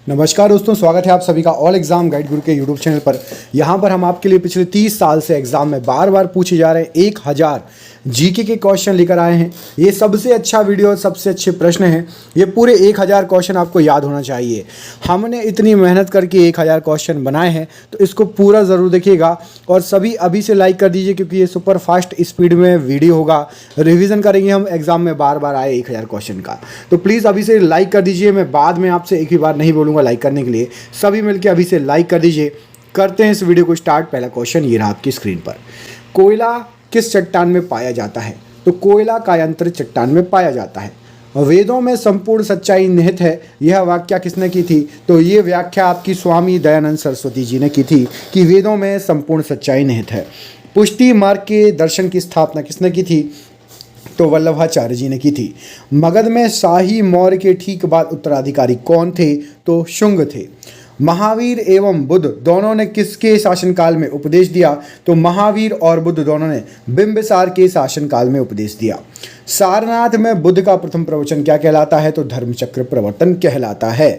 नमस्कार दोस्तों, स्वागत है आप सभी का ऑल एग्जाम गाइड गुरु के यूट्यूब चैनल पर। यहाँ पर हम आपके लिए पिछले 30 साल से एग्जाम में बार बार पूछे जा रहे हैं 1000 जीके के क्वेश्चन लेकर आए हैं। ये सबसे अच्छा वीडियो और सबसे अच्छे प्रश्न हैं। ये पूरे 1000 क्वेश्चन आपको याद होना चाहिए। हमने इतनी मेहनत करके 1000 क्वेश्चन बनाए हैं, तो इसको पूरा ज़रूर देखिएगा और सभी अभी से लाइक कर दीजिए, क्योंकि ये सुपर फास्ट स्पीड में वीडियो होगा। रिवीजन करेंगे हम एग्जाम में बार बार आए 1000 क्वेश्चन का, तो प्लीज़ अभी से लाइक कर दीजिए। मैं बाद में आपसे एक ही बार नहीं बोलूँगा लाइक करने के लिए, सभी मिलकर अभी से लाइक कर दीजिए। करते हैं इस वीडियो को स्टार्ट। पहला क्वेश्चन ये रहा आपकी स्क्रीन पर। कोयला किस चट्टान में पाया जाता है? तो कोयला कायांतर चट्टान में पाया जाता है। वेदों में संपूर्ण सच्चाई निहित है, यह व्याख्या किसने की थी? तो ये व्याख्या आपकी स्वामी दयानंद सरस्वती जी ने की थी कि वेदों में संपूर्ण सच्चाई निहित है। पुष्टि मार्ग के दर्शन की स्थापना किसने की थी? तो वल्लभाचार्य जी ने की थी। मगध में शाही मौर्य के ठीक बाद उत्तराधिकारी कौन थे? तो शुंग थे। महावीर एवं बुद्ध दोनों ने किसके शासनकाल में उपदेश दिया? तो महावीर और बुद्ध दोनों ने बिंबिसार के शासनकाल में उपदेश दिया। सारनाथ में बुद्ध का प्रथम प्रवचन क्या कहलाता है? तो धर्मचक्र प्रवर्तन कहलाता है।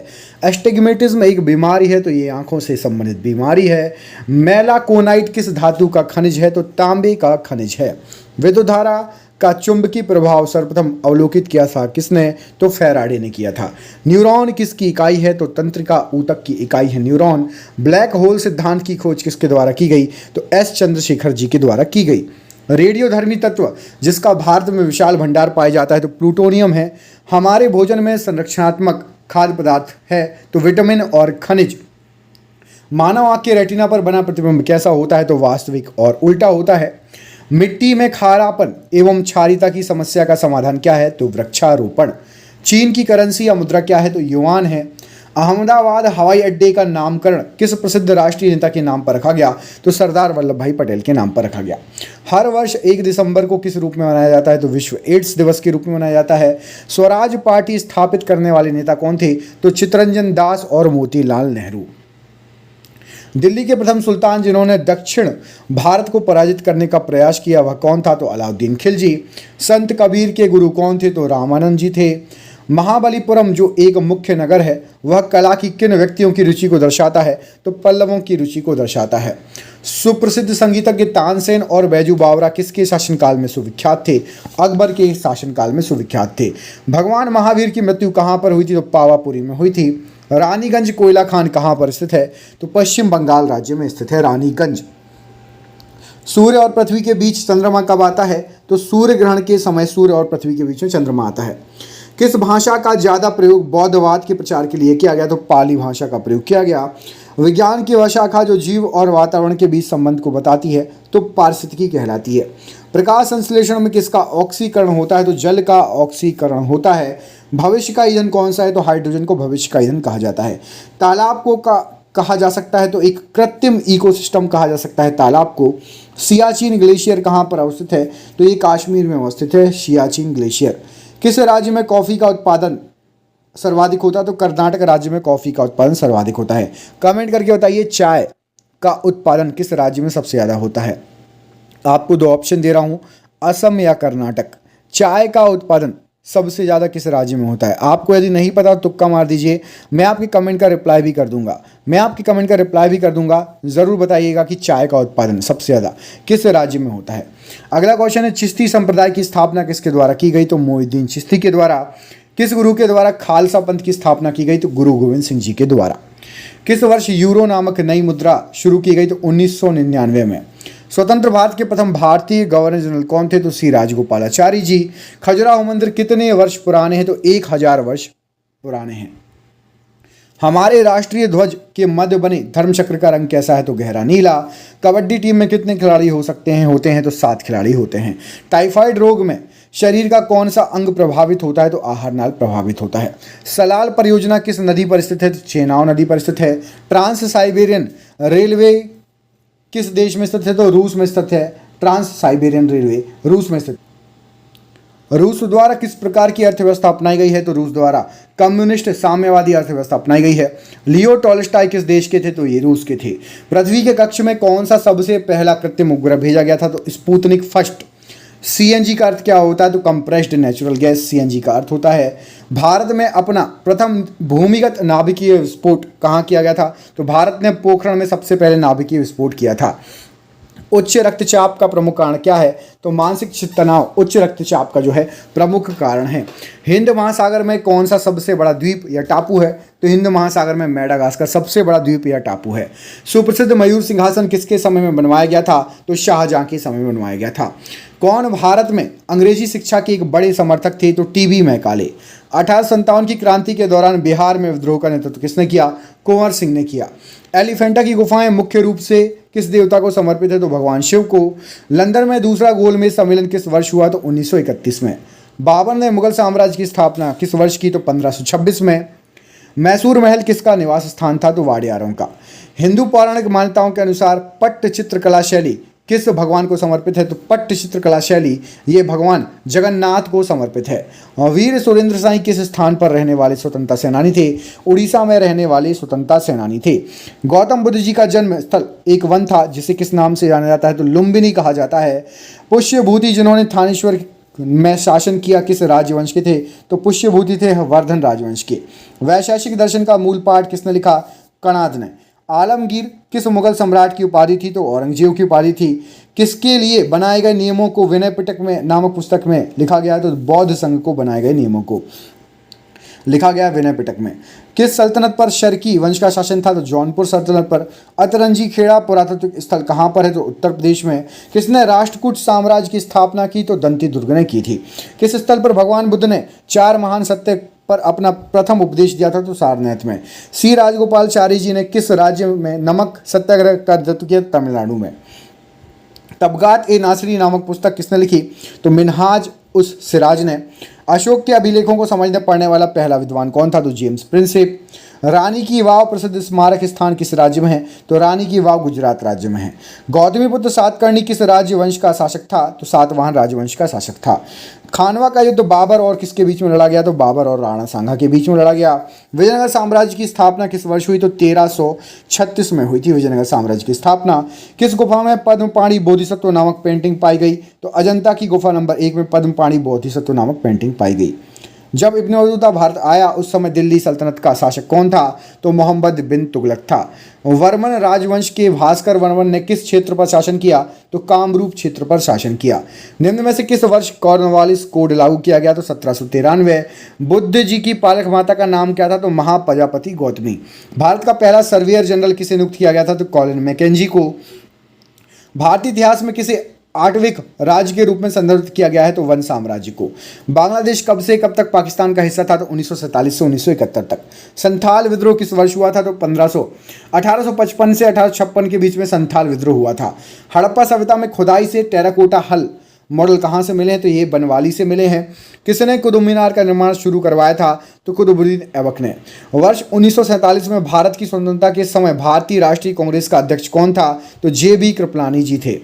एस्टिग्मेटिज्म एक बीमारी है, तो ये आंखों से संबंधित बीमारी है। मेलाकोनाइट किस धातु का खनिज है? तो तांबे का खनिज है। विद्युतधारा का चुंबकीय प्रभाव सर्वप्रथम अवलोकित किया था किसने? तो फैराडे ने किया था। न्यूरॉन किसकी इकाई है? तो तंत्रिका ऊतक की इकाई है न्यूरॉन। ब्लैक होल सिद्धांत की खोज किसके द्वारा की गई? तो एस चंद्रशेखर जी के द्वारा की गई। रेडियोधर्मी तत्व जिसका भारत में विशाल भंडार पाया जाता है, तो प्लूटोनियम है। हमारे भोजन में संरक्षणात्मक खाद्य पदार्थ है, तो विटामिन और खनिज। मानव आंख के रेटिना पर बना प्रतिबिंब कैसा होता है? तो वास्तविक और उल्टा होता है। मिट्टी में खारापन एवं क्षारीयता की समस्या का समाधान क्या है? तो वृक्षारोपण। चीन की करेंसी या मुद्रा क्या है? तो युआन है। अहमदाबाद हवाई अड्डे का नामकरण किस प्रसिद्ध राष्ट्रीय नेता के नाम पर रखा गया? तो सरदार वल्लभ भाई पटेल के नाम पर रखा गया। हर वर्ष 1 दिसंबर को किस रूप में मनाया जाता है? तो विश्व एड्स दिवस के रूप में मनाया जाता है। स्वराज पार्टी स्थापित करने वाले नेता कौन थे? तो चित्तरंजन दास और मोतीलाल नेहरू। दिल्ली के प्रथम सुल्तान जिन्होंने दक्षिण भारत को पराजित करने का प्रयास किया, वह कौन था? तो अलाउद्दीन खिलजी। संत कबीर के गुरु कौन थे? तो रामानंद जी थे। महाबलीपुरम जो एक मुख्य नगर है, वह कला की किन व्यक्तियों की रुचि को दर्शाता है? तो पल्लवों की रुचि को दर्शाता है। सुप्रसिद्ध संगीतज्ञ तानसेन और बैजू बावरा किसके शासनकाल में सुविख्यात थे? अकबर के शासनकाल में सुविख्यात थे। भगवान महावीर की मृत्यु कहाँ पर हुई थी? तो पावापुरी में हुई थी। रानीगंज कोयला खान कहाँ पर स्थित है? तो पश्चिम बंगाल राज्य में स्थित है रानीगंज। सूर्य और पृथ्वी के बीच चंद्रमा कब आता है? तो सूर्य ग्रहण के समय सूर्य और पृथ्वी के बीच में चंद्रमा आता है। किस भाषा का ज़्यादा प्रयोग बौद्धवाद के प्रचार के लिए किया गया? तो पाली भाषा का प्रयोग किया गया। विज्ञान की वह शाखा जो जीव और वातावरण के बीच संबंध को बताती है, तो पारिस्थितिकी कहलाती है। प्रकाश संश्लेषण में किसका ऑक्सीकरण होता है? तो जल का ऑक्सीकरण होता है। भविष्य का ईंधन कौन सा है? तो हाइड्रोजन को भविष्य का ईंधन कहा जाता है। तालाब को कहा जा सकता है, तो एक कृत्रिम इकोसिस्टम कहा जा सकता है तालाब को। सियाचिन ग्लेशियर कहाँ पर अवस्थित है? तो ये कश्मीर में अवस्थित है सियाचिन ग्लेशियर। किस राज्य में कॉफ़ी का उत्पादन सर्वाधिक होता है? तो कर्नाटक राज्य में कॉफ़ी का उत्पादन सर्वाधिक होता है। कमेंट करके बताइए चाय का उत्पादन किस राज्य में सबसे ज़्यादा होता है? आपको 2 ऑप्शन दे रहा हूँ, असम या कर्नाटक। चाय का उत्पादन सबसे ज़्यादा किस राज्य में होता है? आपको यदि नहीं पता तो तुक्का मार दीजिए, मैं आपके कमेंट का रिप्लाई भी कर दूंगा। ज़रूर बताइएगा कि चाय का उत्पादन सबसे ज़्यादा किस राज्य में होता है। अगला क्वेश्चन है, चिश्ती संप्रदाय की स्थापना किसके द्वारा की गई? तो मोइनुद्दीन चिश्ती के द्वारा। किस गुरु के द्वारा खालसा पंथ की स्थापना की गई? तो गुरु गोविंद सिंह जी के द्वारा। किस वर्ष यूरो नामक नई मुद्रा शुरू की गई? तो 1999 में। स्वतंत्र भारत के प्रथम भारतीय गवर्नर जनरल कौन थे? तो सी राजगोपालाचारी जी। खजुराहो मंदिर कितने वर्ष पुराने हैं? तो 1000 वर्ष पुराने हैं। हमारे राष्ट्रीय ध्वज के मध्य बने धर्मचक्र का रंग कैसा है? तो गहरा नीला। कबड्डी टीम में कितने खिलाड़ी होते हैं? तो 7 खिलाड़ी होते हैं। टाइफाइड रोग में शरीर का कौन सा अंग प्रभावित होता है? तो आहार नाल प्रभावित होता है। सलाल परियोजना किस नदी पर स्थित है? तो चेनाब नदी पर स्थित है। ट्रांस साइबेरियन रेलवे किस देश में स्थित है? तो रूस में स्थित है। ट्रांस साइबेरियन रेलवे रूस में स्थित। रूस द्वारा किस प्रकार की अर्थव्यवस्था अपनाई गई है? तो रूस द्वारा कम्युनिस्ट साम्यवादी अर्थव्यवस्था अपनाई गई है। लियो टॉल्स्टॉय किस देश के थे? तो ये रूस के थे। पृथ्वी के कक्ष में कौन सा सबसे पहला कृत्रिम उपग्रह भेजा गया था? तो स्पुतनिक फर्स्ट। सीएनजी का अर्थ क्या होता है? तो कंप्रेस्ड नेचुरल गैस सीएनजी का अर्थ होता है। भारत में अपना प्रथम भूमिगत नाभिकीय विस्फोट कहाँ किया गया था? तो भारत ने पोखरण में सबसे पहले नाभिकीय विस्फोट किया था। उच्च रक्तचाप का प्रमुख कारण क्या है? तो मानसिक तनाव उच्च रक्तचाप का जो है प्रमुख कारण है। हिंद महासागर में कौन सा सबसे बड़ा द्वीप या टापू है? तो हिंद महासागर में मेडागास्कर सबसे बड़ा द्वीप या टापू है। सुप्रसिद्ध मयूर सिंहासन किसके समय में बनवाया गया था? तो शाहजहां के समय में बनवाया गया था। कौन भारत में अंग्रेजी शिक्षा के एक बड़े समर्थक थे? तो टीबी मैकाले। 1857 की क्रांति के दौरान बिहार में विद्रोह का नेतृत्व किसने किया? कुंवर सिंह ने किया। एलिफेंटा की गुफाएं मुख्य रूप से किस देवता को समर्पित है? तो भगवान शिव को। लंदन में दूसरा गोलमेज सम्मेलन किस वर्ष हुआ? तो 1931 में। बाबर ने मुगल साम्राज्य की स्थापना किस वर्ष की? तो 1526 में। मैसूर महल किसका निवास स्थान था? तो वाडियारों का। हिंदू पौराणिक मान्यताओं के अनुसार पट्ट चित्रकला शैली किस भगवान को समर्पित है? तो पट्ट चित्रकला शैली ये भगवान जगन्नाथ को समर्पित है। और वीर सुरेंद्र साई किस स्थान पर रहने वाले स्वतंत्रता सेनानी थे? उड़ीसा में रहने वाले स्वतंत्रता सेनानी थे। गौतम बुद्ध जी का जन्म स्थल एक वन था जिसे किस नाम से जाना जाता है? तो लुम्बिनी कहा जाता है। पुष्यभूति जिन्होंने थानेश्वर में शासन किया किस राजवंश के थे? तो पुष्यभूति थे वर्धन राजवंश के। वैशेषिक दर्शन का मूल पाठ किसने लिखा? कणाद ने। आलमगीर किस मुगल सम्राट की उपाधि थी? तो औरंगजेब की उपाधि थी। किसके लिए बनाए गए नियमों को विनय पिटक में नामक पुस्तक में लिखा गया? तो बौद्ध संघ को बनाए गए नियमों को लिखा गया विनय पिटक में। किस सल्तनत पर शर्की वंश का शासन था? तो जौनपुर सल्तनत पर। अतरंजी खेड़ा पुरातात्विक स्थल कहाँ पर है? तो उत्तर प्रदेश में। किसने राष्ट्रकूट साम्राज्य की स्थापना की? तो दंती दुर्ग ने की थी। किस स्थल पर भगवान बुद्ध ने 4 महान सत्य पर अपना प्रथम उपदेश दिया था? तो सारनाथ में। सी राजगोपालचारी जी ने किस राज्य में नमक सत्याग्रह का नेतृत्व किया? तमिलनाडु में। तबगात ए नासरी नामक पुस्तक किसने लिखी? तो मिनहाज उस सिराज ने। अशोक के अभिलेखों को समझने पढ़ने वाला पहला विद्वान कौन था? तो जेम्स प्रिंसेप। रानी की वाव प्रसिद्ध स्मारक स्थान किस राज्य में है? तो रानी की वाव गुजरात राज्य में है। गौतमीपुत्र सातकर्णी किस राज्यवंश का शासक था? तो सातवाहन राजवंश का शासक था। खानवा का युद्ध बाबर और किसके बीच में लड़ा गया? तो बाबर और राणा सांगा के बीच में लड़ा गया। विजयनगर साम्राज्य की स्थापना किस वर्ष हुई? तो 1336 में हुई थी विजयनगर साम्राज्य की स्थापना। किस गुफा में पद्मपाणि बोधिसत्व नामक पेंटिंग पाई गई? तो अजंता की गुफा नंबर 1 में पद्मपाणि बोधिसत्व नामक पेंटिंग पाई गई। जब इब्न बतूता भारत आया उस समय दिल्ली सल्तनत का शासक कौन था? तो मोहम्मद बिन तुगलक था। वर्मन राजवंश के भास्कर वर्मन ने किस क्षेत्र पर शासन किया? तो कामरूप क्षेत्र पर शासन किया। निम्न में से किस वर्ष कॉर्नवालिस कोड लागू किया गया? तो 1793। बुद्ध जी की पालक माता का नाम क्या था? तो महाप्रजापति गौतमी। भारत का पहला सर्वेयर जनरल किसे नियुक्त किया गया था? तो कॉलिन मैकेंजी को। भारतीय इतिहास में किसे आठविक राज्य के रूप में संदर्भित किया गया है? तो वन साम्राज्य को। बांग्लादेश कब से कब तक पाकिस्तान का हिस्सा था? तो 1947 से 1971 तक। संथाल विद्रोह किस वर्ष हुआ था? तो 1855 से 1856 के बीच में संथाल विद्रोह हुआ था। हड़प्पा सभ्यता में खुदाई से टेराकोटा हल मॉडल कहाँ से मिले हैं? तो ये बनवाली से मिले हैं। किसने कुतुब मीनार का निर्माण शुरू करवाया था? तो कुतुबुद्दीन ऐबक ने। वर्ष 1947 में भारत की स्वतंत्रता के समय भारतीय राष्ट्रीय कांग्रेस का अध्यक्ष कौन था? तो JB कृपलानी जी थे।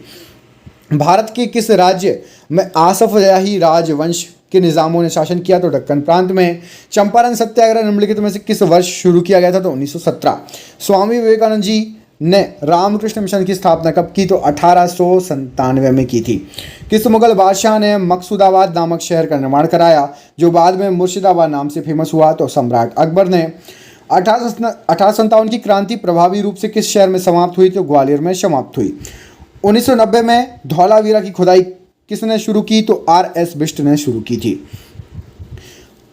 भारत के किस राज्य में आसफ जाही राजवंश के निज़ामों ने शासन किया? तो दक्कन प्रांत में। चंपारण सत्याग्रह निम्नलिखित में से किस वर्ष शुरू किया गया था? तो 1917। स्वामी विवेकानंद जी ने रामकृष्ण मिशन की स्थापना कब की? तो 1897 में की थी। किस मुगल बादशाह ने मकसूदाबाद नामक शहर का निर्माण कराया जो बाद में मुर्शिदाबाद नाम से फेमस हुआ? तो सम्राट अकबर ने। 1857 की क्रांति प्रभावी रूप से किस शहर में समाप्त हुई? तो ग्वालियर में समाप्त हुई। 1990 में धौलावीरा की खुदाई किसने शुरू की? तो RS बिष्ट ने शुरू की थी।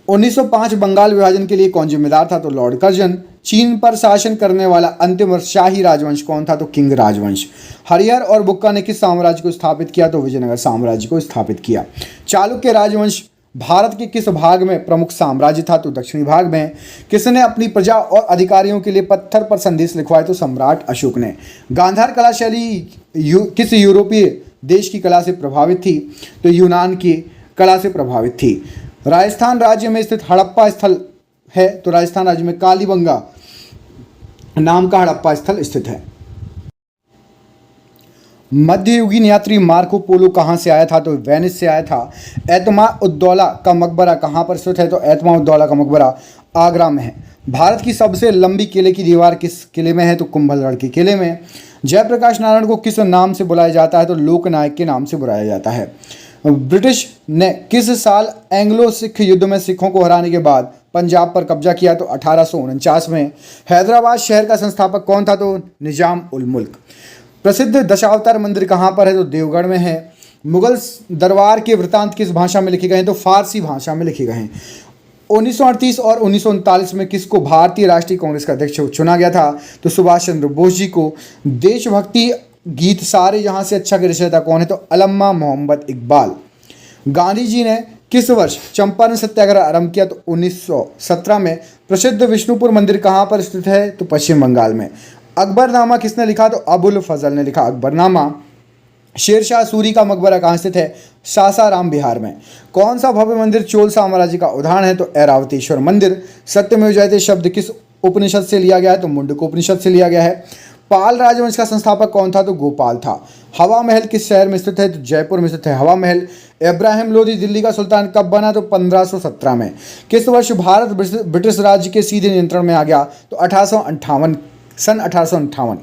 1905 बंगाल विभाजन के लिए कौन जिम्मेदार था? तो लॉर्ड कर्जन। चीन पर शासन करने वाला अंतिम शाही राजवंश कौन था? तो किंग राजवंश। हरिहर और बुक्का ने किस साम्राज्य को स्थापित किया? तो विजयनगर साम्राज्य को स्थापित किया। चालुक्य राजवंश भारत के किस भाग में प्रमुख साम्राज्य था? तो दक्षिणी भाग में। किसने अपनी प्रजा और अधिकारियों के लिए पत्थर पर संदेश लिखवाए? तो सम्राट अशोक ने। गांधार कला शैली किस यूरोपीय देश की कला से प्रभावित थी? तो यूनान की कला से प्रभावित थी। राजस्थान राज्य में स्थित हड़प्पा स्थल है? तो राजस्थान राज्य में कालीबंगा नाम का हड़प्पा स्थल स्थित है। मध्ययुगीन यात्री मार्को पोलो कहाँ से आया था? तो वेनिस से आया था। एतमा उद्दौला का मकबरा कहाँ पर स्थित है? तो एतमा उद्दौला का मकबरा आगरा में है। भारत की सबसे लंबी किले की दीवार किस किले में है? तो कुंभलगढ़ के किले में। जयप्रकाश नारायण को किस नाम से बुलाया जाता है? तो लोकनायक के नाम से बुलाया जाता है। ब्रिटिश ने किस साल एंग्लो सिख युद्ध में सिखों को हराने के बाद पंजाब पर कब्जा किया? तो 1849 में। हैदराबाद शहर का संस्थापक कौन था? तो निजाम उल मुल्क। प्रसिद्ध दशावतार मंदिर कहाँ पर है? तो देवगढ़ में है। मुगल दरबार के वृतांत किस भाषा में लिखे गए हैं? तो फारसी भाषा में लिखे गए हैं। 1938 और 1939 में किसको भारतीय राष्ट्रीय कांग्रेस का अध्यक्ष चुना गया था? तो सुभाष चंद्र बोस जी को। देशभक्ति गीत सारे जहां से अच्छा के रचयिता कौन है? तो अल्लामा मोहम्मद इकबाल। गांधी जी ने किस वर्ष चंपारण सत्याग्रह आरंभ किया? तो 1917 में। प्रसिद्ध विष्णुपुर मंदिर कहाँ पर स्थित है? तो पश्चिम बंगाल में। अकबरनामा किसने लिखा? तो अबुल फजल ने लिखा अकबरनामा। शेरशाह सूरी का मकबरा कहाँ स्थित है? सासाराम बिहार में। कौन सा भव्य मंदिर चोल साम्राज्य का उदाहरण है? तो ऐरावतेश्वर मंदिर। सत्यमेव जयते शब्द किस उपनिषद से लिया गया है? तो मुंडकोपनिषद से लिया गया है। पाल राजवंश का संस्थापक कौन था? तो गोपाल था। हवा महल किस शहर में स्थित है? तो जयपुर में स्थित है हवा महल। इब्राहिम लोदी दिल्ली का सुल्तान कब बना? तो 1517 में। किस वर्ष भारत ब्रिटिश राज्य के सीधे नियंत्रण में आ गया? तो 1858 सन 1858।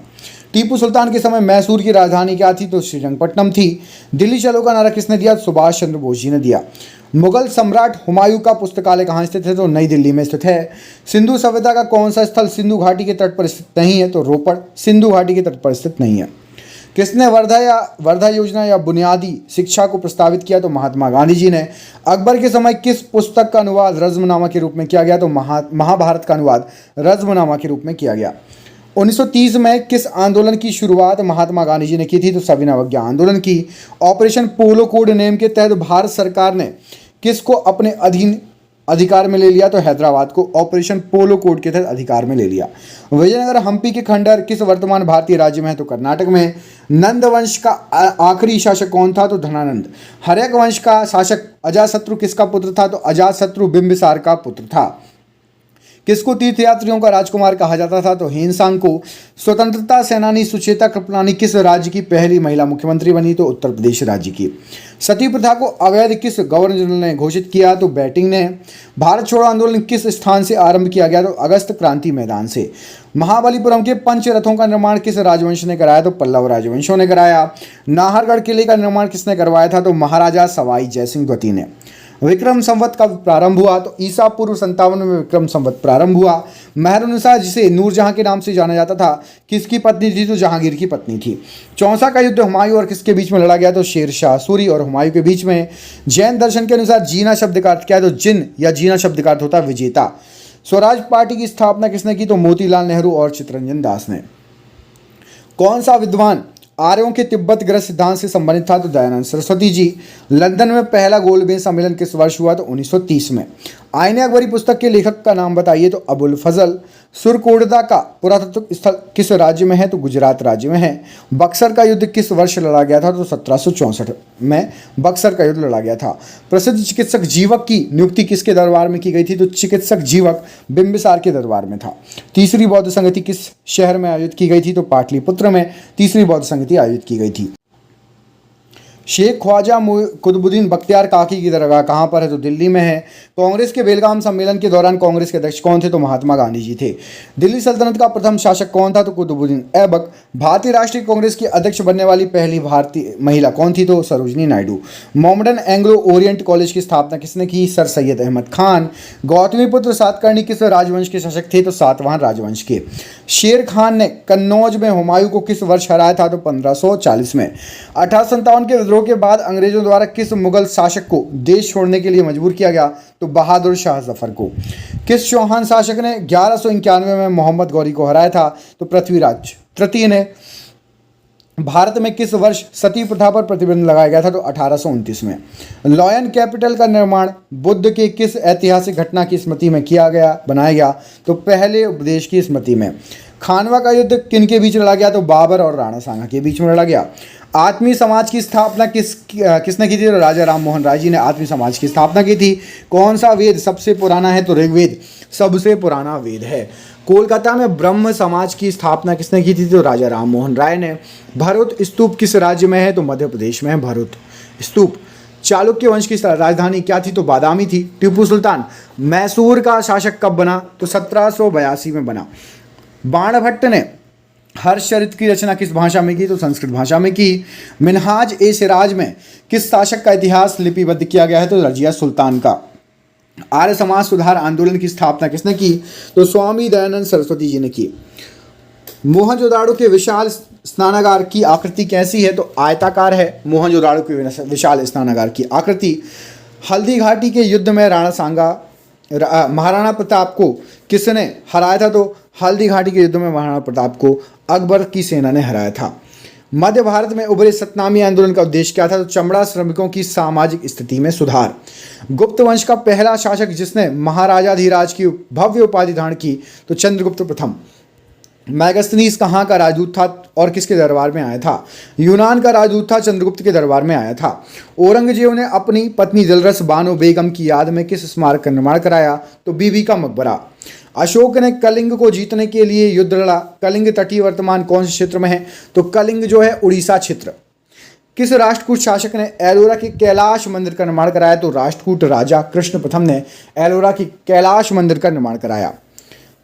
टीपू सुल्तान के समय मैसूर की राजधानी क्या थी? तो श्रीरंगपट्टनम थी। दिल्ली चलो का नारा किसने दिया? सुभाष चंद्र बोस जी ने दिया। मुगल सम्राट हुमायूं का पुस्तकालय कहाँ स्थित है? तो नई दिल्ली में स्थित है। सिंधु सभ्यता का कौन सा स्थल सिंधु घाटी के तट पर स्थित नहीं है? तो रोपड़ सिंधु घाटी के तट पर स्थित नहीं है। किसने वर्धा योजना या बुनियादी शिक्षा को प्रस्तावित किया? तो महात्मा गांधी जी ने। अकबर के समय किस पुस्तक का अनुवाद रज्मनामा के रूप में किया गया? तो महाभारत का अनुवाद रज्मनामा के रूप में किया गया। 1930 में किस आंदोलन की शुरुआत महात्मा गांधी जी ने की थी? तो सविनय अवज्ञा आंदोलन की। ऑपरेशन पोलो कोड नेम के तहत भारत सरकार ने किसको अपने अधीन अधिकार में ले लिया? तो हैदराबाद को ऑपरेशन पोलो कोड के तहत अधिकार में ले लिया। विजयनगर हम्पी के खंडहर किस वर्तमान भारतीय राज्य में है? तो कर्नाटक में। नंद वंश का आखिरी शासक कौन था? तो धनानंद। हर्यक वंश का शासक अजातशत्रु किसका पुत्र था? तो अजातशत्रु बिंबिसार का पुत्र था। किसको तीर्थयात्रियों का राजकुमार कहा जाता था? तो हेनसांग को। स्वतंत्रता सेनानी सुचेता कृपलानी किस राज्य की पहली महिला मुख्यमंत्री बनी? तो उत्तर प्रदेश राज्य की। सती प्रथा को अवैध किस गवर्नर जनरल ने घोषित किया? तो बैटिंग ने। भारत छोड़ो आंदोलन किस स्थान से आरंभ किया गया? तो अगस्त क्रांति मैदान से। महाबलीपुरम के पंच रथों का निर्माण किस राजवंश ने कराया? तो पल्लव राजवंशों ने कराया। नाहरगढ़ किले का निर्माण किसने करवाया था? तो महाराजा सवाई जयसिंह द्वितीय ने। विक्रम संवत कब प्रारंभ हुआ? तो ईसा पूर्व 57 में विक्रम संवत प्रारंभ हुआ। मेहरुन्निसा जिसे नूरजहां के नाम से जाना जाता था किसकी पत्नी थी? तो जहांगीर की पत्नी थी। चौसा का युद्ध हुमायूं और किसके बीच में लड़ा गया? तो शेरशाह सूरी और हुमायूं के बीच में। जैन दर्शन के अनुसार जीना शब्द का अर्थ क्या है? तो जिन या जीना शब्द का अर्थ होता है विजेता। स्वराज पार्टी की स्थापना किसने की? तो मोतीलाल नेहरू और चित्तरंजन दास ने। कौन सा विद्वान आर्यों के तिब्बत ग्रह सिद्धांत से संबंधित था? तो दयानंद सरस्वती जी। लंदन में पहला गोलमेज सम्मेलन किस वर्ष हुआ? तो 1930 में। आईने अकबरी पुस्तक के लेखक का नाम बताइए? तो अबुल फजल। सुरकोटदा का पुरातत्व स्थल किस राज्य में है? तो गुजरात राज्य में है। बक्सर का युद्ध किस वर्ष लड़ा गया था? तो 1764 में बक्सर का युद्ध लड़ा गया था। प्रसिद्ध चिकित्सक जीवक की नियुक्ति किसके दरबार में की गई थी? तो चिकित्सक जीवक बिंबिसार के दरबार में था। तीसरी बौद्ध संगति किस शहर में आयोजित की गई थी? तो पाटलिपुत्र में तीसरी बौद्ध संगति आयोजित की गई थी। शेख ख्वाजा कुतुबुद्दीन बख्तियार काकी की दरगाह कहाँ पर है? तो दिल्ली में है। कांग्रेस के बेलगाम सम्मेलन के दौरान कांग्रेस के अध्यक्ष कौन थे? तो महात्मा गांधी जी थे। दिल्ली सल्तनत का प्रथम शासक कौन था? तो कुतुबुद्दीन ऐबक। भारतीय राष्ट्रीय कांग्रेस की अध्यक्ष बनने वाली पहली भारतीय महिला कौन थी? तो Sarojini Naidu. Mohammedan Anglo Orient college की स्थापना किसने की? सर सैयद अहमद खान। गौतमीपुत्र सातकर्णी किस राजवंश के शासक थे? तो सातवाहन राजवंश के। शेर खान ने कन्नौज में हुमायूं को किस वर्ष हराया था? तो 1540 में। 1857 के विद्रोह के बाद अंग्रेजों द्वारा किस मुगल शासक को देश छोड़ने के लिए मजबूर किया गया? तो बहादुर शाह जफर को। किस चौहान शासक ने 1191 में मोहम्मद गौरी को हराया था? तो पृथ्वीराज तृतीय ने। भारत में किस वर्ष सती प्रथा पर प्रतिबंध लगाया गया था? तो 1829 में। लॉयन कैपिटल का निर्माण बुद्ध के किस ऐतिहासिक घटना की स्मृति में बनाया गया? तो पहले उपदेश की स्मृति में। खानवा का युद्ध किन के बीच लड़ा गया? तो बाबर और राणा सांगा के बीच में लड़ा गया। आत्मीय समाज की स्थापना किसने की थी? तो राजा राम मोहन राय जी ने आत्मीय समाज की स्थापना की थी। कौन सा वेद सबसे पुराना है? तो ऋग्वेद सबसे पुराना वेद है। कोलकाता में ब्रह्म समाज की स्थापना किसने की थी? तो राजा राम मोहन राय ने। भरूच स्तूप किस राज्य में है? तो मध्य प्रदेश में है भरूच स्तूप। चालुक्य वंश की राजधानी क्या थी? तो बादामी थी। टीपू सुल्तान मैसूर का शासक कब बना? तो 1782 में बना। बाणभट्ट ने हर्षचरित की रचना किस भाषा में की? तो संस्कृत भाषा में की। मिनहाज ए सिराज में किस शासक का इतिहास लिपिबद्ध किया गया है? तो रजिया सुल्तान का। आर्य समाज सुधार आंदोलन की स्थापना किसने की? तो स्वामी दयानंद सरस्वती जी ने की। मोहनजोदाड़ो के विशाल स्नानागार की आकृति कैसी है? तो आयताकार है मोहनजोदाड़ो के विशाल स्नानागार की आकृति। हल्दी घाटी के युद्ध में राणा सांगा महाराणा प्रताप को किसने हराया था? तो हल्दी घाटी के युद्ध में महाराणा प्रताप को अकबर की सेना ने हराया था। मध्य भारत में उभरे सतनामी आंदोलन का उद्देश्य क्या था? तो चमड़ा श्रमिकों की सामाजिक स्थिति में सुधार। गुप्त वंश का पहला शासक जिसने महाराजाधिराज की भव्य उपाधि धारण की? तो चंद्रगुप्त प्रथम। मैगस्थनीज कहाँ का राजदूत था और किसके दरबार में आया था? यूनान का राजदूत था, चंद्रगुप्त के दरबार में आया था। औरंगजेब ने अपनी पत्नी दिलरस बानो बेगम की याद में किस स्मारक का निर्माण कराया? तो बीबी का मकबरा। अशोक ने कलिंग को जीतने के लिए युद्ध लड़ा। कलिंग तटीय वर्तमान कौन से क्षेत्र में है? तो कलिंग जो है उड़ीसा क्षेत्र। किस राष्ट्रकूट शासक ने एलोरा के कैलाश मंदिर का निर्माण कराया? तो राष्ट्रकूट राजा कृष्ण प्रथम ने एलोरा की कैलाश मंदिर का निर्माण कराया।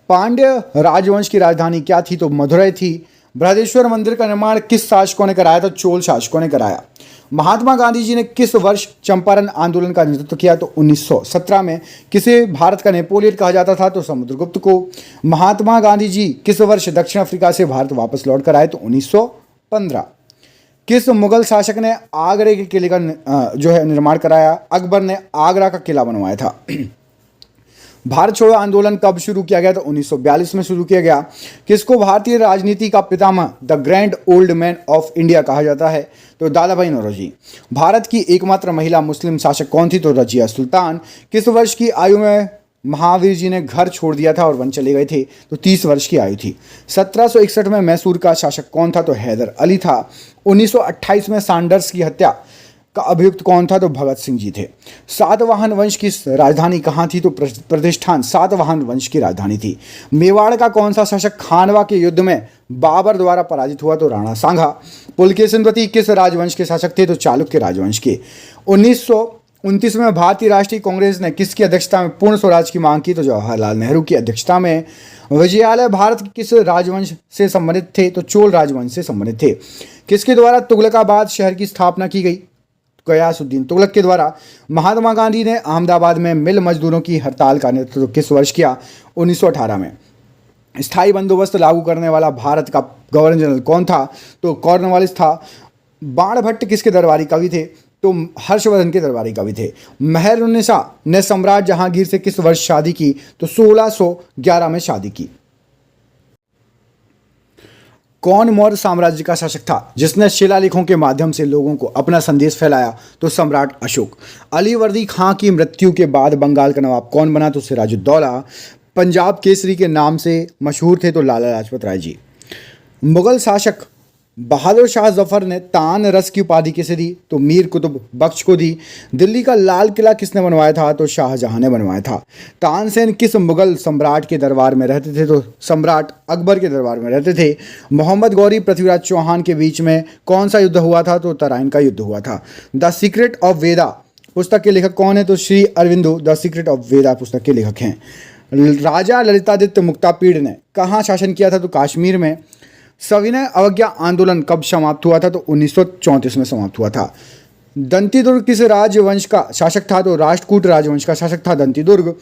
पांड्य राजवंश की राजधानी क्या थी? तो मदुरई थी। बृहदेश्वर मंदिर का निर्माण किस शासकों ने कराया? तो चोल शासकों ने कराया। महात्मा गांधी जी ने किस वर्ष चंपारण आंदोलन का नेतृत्व किया? तो 1917 में। किसे भारत का नेपोलियन कहा जाता था? तो समुद्रगुप्त को। महात्मा गांधी जी किस वर्ष दक्षिण अफ्रीका से भारत वापस लौट कर आए? तो 1915। किस मुगल शासक ने आगरे के किले का जो है निर्माण कराया? अकबर ने आगरा का किला बनवाया था। भारत छोड़ो आंदोलन कब शुरू किया गया? तो 1942 में शुरू किया गया। किसको भारतीय राजनीति का पितामह the grand old man of India कहा जाता है? तो दादा भाई नौरोजी। भारत की एकमात्र महिला मुस्लिम शासक कौन थी? तो रजिया सुल्तान। किस वर्ष की आयु में महावीर जी ने घर छोड़ दिया था और वन चले गए थे? तो 30 वर्ष की आयु थी। 1761 में मैसूर का शासक कौन था? तो हैदर अली था। 1928 में सैंडर्स की हत्या का अभियुक्त कौन था? तो भगत सिंह जी थे। सातवाहन वंश की राजधानी कहाँ थी? तो प्रतिष्ठान सातवाहन वंश की राजधानी थी। मेवाड़ का कौन सा शासक खानवा के युद्ध में बाबर द्वारा पराजित हुआ? तो राणा सांगा। पुलकेशिनवती किस राजवंश के शासक थे? तो चालुक्य राजवंश के। 1929 में भारतीय राष्ट्रीय कांग्रेस ने किसकी अध्यक्षता में पूर्ण स्वराज की मांग की? तो जवाहरलाल नेहरू की अध्यक्षता में। विजयालय भारत किस राजवंश से संबंधित थे? तो चोल राजवंश से संबंधित थे। किसके द्वारा तुगलकाबाद शहर की स्थापना की गई? गयासुद्दीन तुगलक के द्वारा। महात्मा गांधी ने अहमदाबाद में मिल मजदूरों की हड़ताल का नेतृत्व किस वर्ष किया? 1918 में। स्थायी बंदोबस्त लागू करने वाला भारत का गवर्नर जनरल कौन था? तो कॉर्नवालिस था। बाणभट्ट किसके दरबारी कवि थे? तो हर्षवर्धन के दरबारी कवि थे। मेहरुन्निसा ने सम्राट जहांगीर से किस वर्ष शादी की? तो 1611 में शादी की। कौन मौर्य साम्राज्य का शासक था जिसने शिलालेखों के माध्यम से लोगों को अपना संदेश फैलाया? तो सम्राट अशोक। अलीवर्दी खां की मृत्यु के बाद बंगाल का नवाब कौन बना? तो सिराजुद्दौला। पंजाब केसरी के नाम से मशहूर थे? तो लाला लाजपत राय जी। मुगल शासक बहादुर शाह जफर ने तान रस की उपाधि किसे दी? तो मीर कुतुब बख्श को दी। दिल्ली का लाल किला किसने बनवाया था? तो शाहजहां ने बनवाया था। तानसेन किस मुगल सम्राट के दरबार में रहते थे? तो सम्राट अकबर के दरबार में रहते थे। मोहम्मद गौरी पृथ्वीराज चौहान के बीच में कौन सा युद्ध हुआ था? तो तराइन का युद्ध हुआ था। द सीक्रेट ऑफ वेदा पुस्तक के लेखक कौन है? तो Shri Aurobindo the secret of Veda पुस्तक के लेखक हैं। राजा ललितादित्य मुक्तापीड़ ने कहाँ शासन किया था? तो कश्मीर में। सविनय अवज्ञा आंदोलन कब समाप्त हुआ था? तो 1934 में समाप्त हुआ था। दंतीदुर्ग किस राजवंश का शासक था? तो राष्ट्रकूट राजवंश का शासक था दंतीदुर्ग।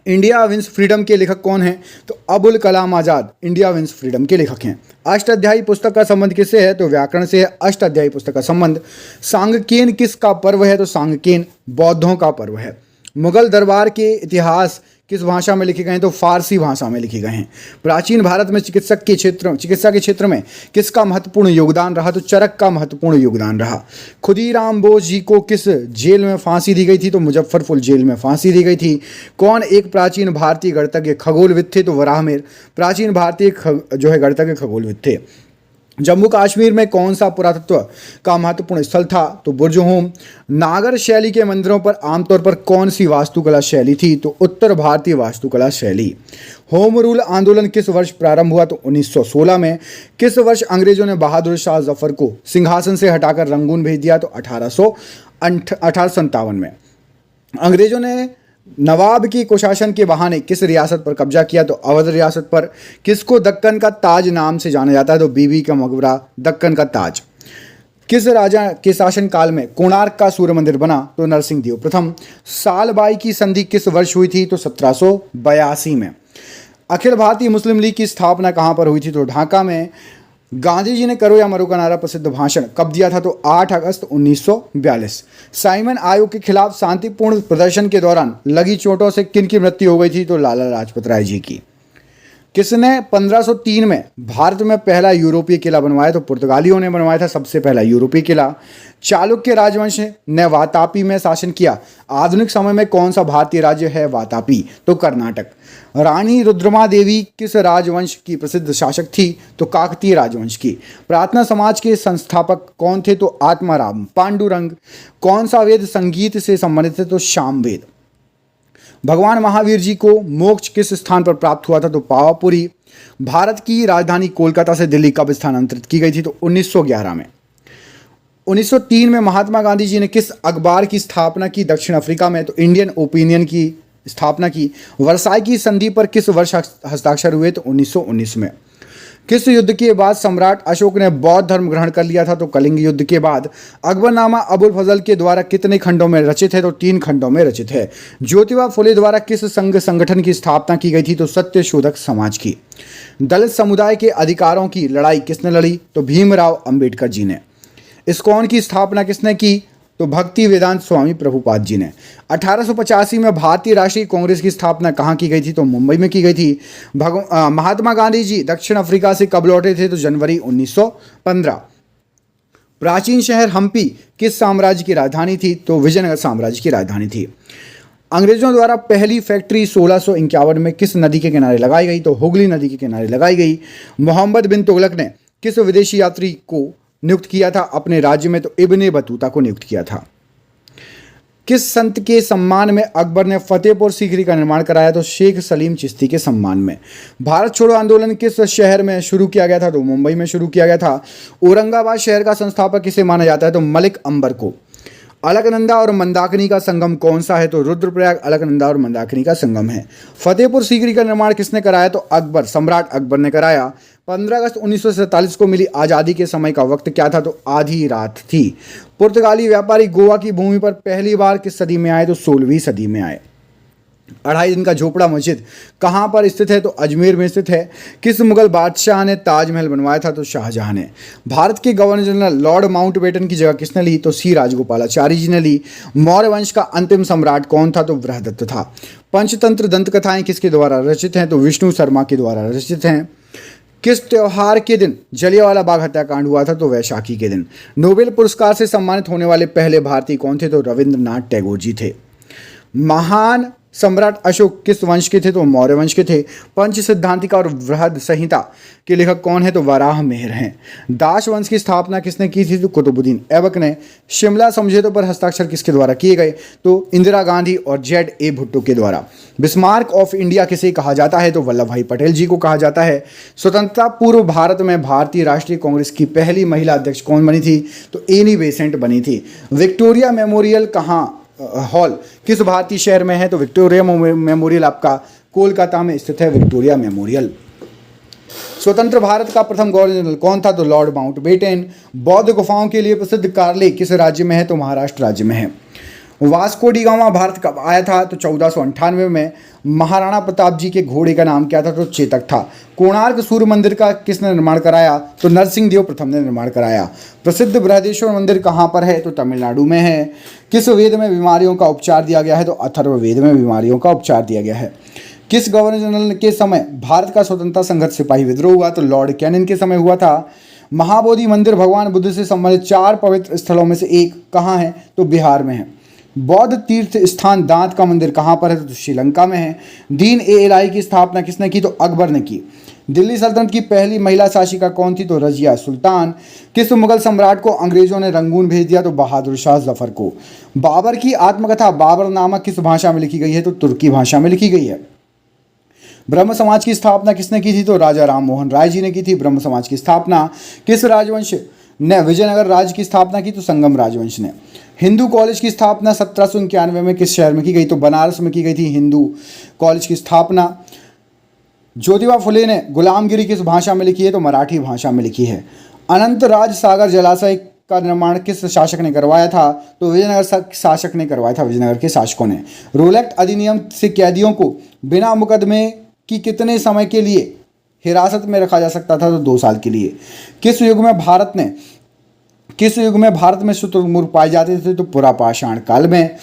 इंडिया विंस फ्रीडम के लेखक कौन हैं? तो Abul Kalam Azad India wins freedom के लेखक हैं। अष्टाध्यायी पुस्तक का संबंध किससे है? तो व्याकरण से है अष्टाध्यायी पुस्तक का संबंध। सांगकेन किसका पर्व है? तो सांगकेन बौद्धों का पर्व है। मुगल दरबार के इतिहास किस भाषा में लिखे गए हैं? तो फारसी भाषा में लिखे गए हैं। प्राचीन भारत में चिकित्सा के क्षेत्र में किसका महत्वपूर्ण योगदान रहा? तो चरक का महत्वपूर्ण योगदान रहा। खुदीराम बोस जी को किस जेल में फांसी दी गई थी? तो मुजफ्फरपुर जेल में फांसी दी गई थी। कौन एक प्राचीन भारतीय गणितज्ञ खगोलविद थे? तो वराहमिहिर प्राचीन भारतीय जो है गणितज्ञ खगोलविद थे। जम्मू कश्मीर में कौन सा पुरातत्व का महत्वपूर्ण स्थल था? तो बुर्ज होम। नागर शैली के मंदिरों पर आमतौर पर कौन सी वास्तुकला शैली थी? तो उत्तर भारतीय वास्तुकला शैली। होम रूल आंदोलन किस वर्ष प्रारंभ हुआ? तो 1916 में। किस वर्ष अंग्रेजों ने बहादुर शाह जफर को सिंहासन से हटाकर रंगून भेज दिया? तो 1857 में। अंग्रेजों ने नवाब की कुशासन के बहाने किस रियासत पर कब्जा किया? तो अवध रियासत पर। किसको दक्कन का ताज नाम से जाना जाता है? तो बीबी का मकबरा दक्कन का ताज। किस राजा के शासन काल में कोणार्क का सूर्य मंदिर बना? तो नरसिंह देव प्रथम। सालबाई की संधि किस वर्ष हुई थी? तो 1782 में। अखिल भारतीय मुस्लिम लीग की स्थापना कहाँ पर हुई थी? तो ढाका में। गांधी जी ने करो या मरो का नारा प्रसिद्ध भाषण कब दिया था? तो 8 अगस्त 1942। साइमन आयोग के खिलाफ शांतिपूर्ण प्रदर्शन के दौरान लगी चोटों से किन की मृत्यु हो गई थी? तो लाला लाजपत राय जी की। किसने 1503 में भारत में पहला यूरोपीय किला बनवाया? तो पुर्तगालियों ने बनवाया था सबसे पहला यूरोपीय किला। चालुक्य राजवंश ने वातापी में शासन किया। आधुनिक समय में कौन सा भारतीय राज्य है वातापी? तो कर्नाटक। रानी रुद्रमा देवी किस राजवंश की प्रसिद्ध शासक थी? तो काकतीय राजवंश की। प्रार्थना समाज के संस्थापक कौन थे? तो आत्माराम पांडुरंग। कौन सा वेद संगीत से संबंधित है? तो सामवेद। भगवान महावीर जी को मोक्ष किस स्थान पर प्राप्त हुआ था? तो पावापुरी। भारत की राजधानी कोलकाता से दिल्ली कब स्थानांतरित की गई थी? तो 1911 में। 1903 में महात्मा गांधी जी ने किस अखबार की स्थापना की दक्षिण अफ्रीका में? तो इंडियन ओपिनियन की स्थापना की। वर्साई की संधि पर किस वर्ष हस्ताक्षर हुए? तो 1919 में। किस युद्ध के बाद सम्राट अशोक ने बौद्ध धर्म ग्रहण कर लिया था? तो कलिंग युद्ध के बाद। अकबरनामा अबुल फजल के द्वारा कितने खंडों में रचित है? तो 3 खंडों में रचित है। ज्योतिबा फुले द्वारा किस संघ संगठन की स्थापना की गई थी? तो सत्य शोधक समाज की। दलित समुदाय के अधिकारों की लड़ाई किसने लड़ी? तो भीमराव अंबेडकर जी ने। इस्कॉन की स्थापना किसने की? तो भक्ति वेदांत स्वामी प्रभुपाद जी ने। 1885 में भारतीय राष्ट्रीय कांग्रेस की स्थापना कहाँ की गई थी? तो मुंबई में की गई थी। महात्मा गांधी जी दक्षिण अफ्रीका से कब लौटे थे? तो जनवरी 1915। प्राचीन शहर हम्पी किस साम्राज्य की राजधानी थी? तो विजयनगर साम्राज्य की राजधानी थी। अंग्रेजों द्वारा पहली फैक्ट्री 1651 में किस नदी के किनारे लगाई गई? तो हुगली नदी के किनारे लगाई गई। मोहम्मद बिन तुगलक ने किस विदेशी यात्री को नियुक्त किया था अपने राज्य में? तो इब्ने बतूता को नियुक्त किया था। किस संत के सम्मान में अकबर ने फतेहपुर सीकरी का निर्माण कराया? तो शेख सलीम चिश्ती के सम्मान में। भारत छोड़ो आंदोलन किस शहर में शुरू किया गया था? तो मुंबई में शुरू किया गया था। औरंगाबाद शहर का संस्थापक किसे माना जाता है? तो मलिक अंबर को। अलकनंदा और मंदाकिनी का संगम कौन सा है? तो रुद्रप्रयाग अलकनंदा और मंदाकिनी का संगम है। फतेहपुर सीकरी का निर्माण किसने कराया? तो अकबर, सम्राट अकबर ने कराया। 15 अगस्त 1947 को मिली आज़ादी के समय का वक्त क्या था? तो आधी रात थी। पुर्तगाली व्यापारी गोवा की भूमि पर पहली बार किस सदी में आए? तो 16वीं सदी में आए। 2.5 दिन का झोपड़ा मस्जिद कहाँ पर स्थित है? तो अजमेर में स्थित है। किस मुगल बादशाह ने ताजमहल बनवाया था? तो शाहजहां ने। भारत के गवर्नर जनरल लॉर्ड माउंटबेटन की जगह किसने ली? तो सी राजगोपालाचारी जी ने ली। मौर्य वंश का अंतिम सम्राट कौन था? तो बृहदत्त था। पंचतंत्र दंतकथाएं किसके द्वारा रचित हैं? तो विष्णु शर्मा के द्वारा रचित हैं। किस त्योहार के दिन जलियांवाला बाग हत्याकांड हुआ था? तो वैशाखी के दिन। नोबेल पुरस्कार से सम्मानित होने वाले पहले भारतीय कौन थे? तो रविंद्रनाथ टैगोर जी थे। महान सम्राट अशोक किस वंश के थे? तो मौर्य वंश के थे। पंच सिद्धांतिका और बृहद संहिता के लेखक कौन है? तो वराह मिहिर हैं। दास वंश की स्थापना किसने की थी? तो कुतुबुद्दीन ऐबक ने। शिमला समझौते पर हस्ताक्षर किसके द्वारा किए गए? तो इंदिरा गांधी और ZA भुट्टो के द्वारा। बिस्मार्क ऑफ इंडिया किसे कहा जाता है? तो वल्लभ भाई पटेल जी को कहा जाता है। स्वतंत्रता पूर्व भारत में भारतीय राष्ट्रीय कांग्रेस की पहली महिला अध्यक्ष कौन बनी थी? तो एनी बेसेंट बनी थी। विक्टोरिया मेमोरियल कहाँ हॉल किस भारतीय शहर में है? तो विक्टोरिया मेमोरियल आपका कोलकाता में स्थित है। Victoria memorial. स्वतंत्र भारत का प्रथम गवर्नर जनरल कौन था? तो लॉर्ड माउंटबेटन। बौद्ध गुफाओं के लिए प्रसिद्ध कार्ले किस राज्य में है? तो महाराष्ट्र राज्य में है। वास्को डी गामा भारत कब आया था? तो 1498 में। महाराणा प्रताप जी के घोड़े का नाम क्या था? तो चेतक था। कोणार्क सूर्य मंदिर का किसने निर्माण कराया? तो नरसिंह देव प्रथम ने निर्माण कराया। प्रसिद्ध बृहदेश्वर मंदिर कहाँ पर है? तो तमिलनाडु में है। किस वेद में बीमारियों का उपचार दिया गया है? तो अथर्ववेद में बीमारियों का उपचार दिया गया है। किस गवर्नर जनरल के समय भारत का स्वतंत्रता संघर्ष सिपाही विद्रोह हुआ? तो लॉर्ड कैनिंग के समय हुआ था। महाबोधि मंदिर भगवान बुद्ध से संबंधित 4 पवित्र स्थलों में से एक कहाँ है? तो बिहार में है। बौद्ध तीर्थ स्थान दांत का मंदिर कहाँ पर है? तो श्रीलंका में है। दीन ए इलाही की स्थापना किसने की? तो अकबर ने की। दिल्ली सल्तनत की पहली महिला शासिका कौन थी? तो रजिया सुल्तान। किस मुगल सम्राट को अंग्रेजों ने रंगून भेज दिया? तो बहादुर शाह जफर को। बाबर की आत्मकथा बाबरनामा किस भाषा में लिखी गई है? तो तुर्की भाषा में लिखी गई है। ब्रह्म समाज की स्थापना किसने की थी? तो राजा राम मोहन राय जी ने की थी ब्रह्म समाज की स्थापना। किस राजवंश ने विजयनगर राज्य की स्थापना की? तो संगम राजवंश ने। हिंदू कॉलेज की स्थापना 1791 में किस शहर में की गई? तो बनारस में की गई थी हिंदू कॉलेज की स्थापना। ज्योतिबा फुले ने गुलामगिरी किस भाषा में लिखी है? तो मराठी भाषा में लिखी है। अनंत राज सागर जलाशय का निर्माण किस शासक ने करवाया था? तो विजयनगर शासक ने करवाया था, विजयनगर के शासकों ने। रोल एक्ट अधिनियम से कैदियों को बिना मुकदमे की कितने समय के लिए हिरासत में रखा जा सकता था? तो 2 साल के लिए। किस युग में भारत में शुतुरमुर्ग पाए जाते थे? तो पुरापाषाण काल में।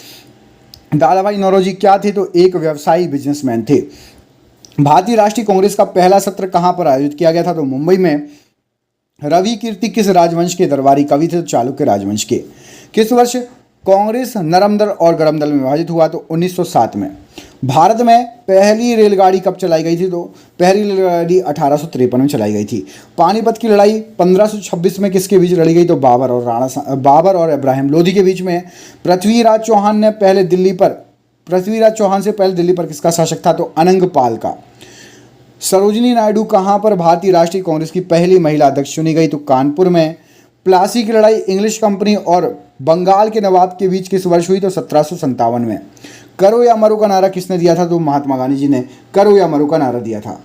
दादाभाई नौरोजी क्या थे? तो एक व्यवसायी बिजनेसमैन थे। भारतीय राष्ट्रीय कांग्रेस का पहला सत्र कहां पर आयोजित किया गया था? तो मुंबई में। रवि कीर्ति किस राजवंश के दरबारी कवि थे? तो चालुक्य राजवंश के। किस वर्ष कांग्रेस नरम दल और गरम दल में विभाजित हुआ? तो 1907 में। भारत में पहली रेलगाड़ी कब चलाई गई थी? तो पहली रेलगाड़ी 1853 में चलाई गई थी। पानीपत की लड़ाई 1526 में किसके बीच लड़ी गई? तो बाबर और इब्राहिम लोधी के बीच में। पृथ्वीराज चौहान से पहले दिल्ली पर किसका शासक था? तो अनंगपाल का। सरोजिनी नायडू कहां पर भारतीय राष्ट्रीय कांग्रेस की पहली महिला अध्यक्ष चुनी गई? तो कानपुर में। प्लासी की लड़ाई इंग्लिश कंपनी और बंगाल के नवाब के बीच किस वर्ष हुई? तो 1757 में। करो या मरो का नारा किसने दिया था? तो महात्मा गांधी जी ने करो या मरो का नारा दिया था।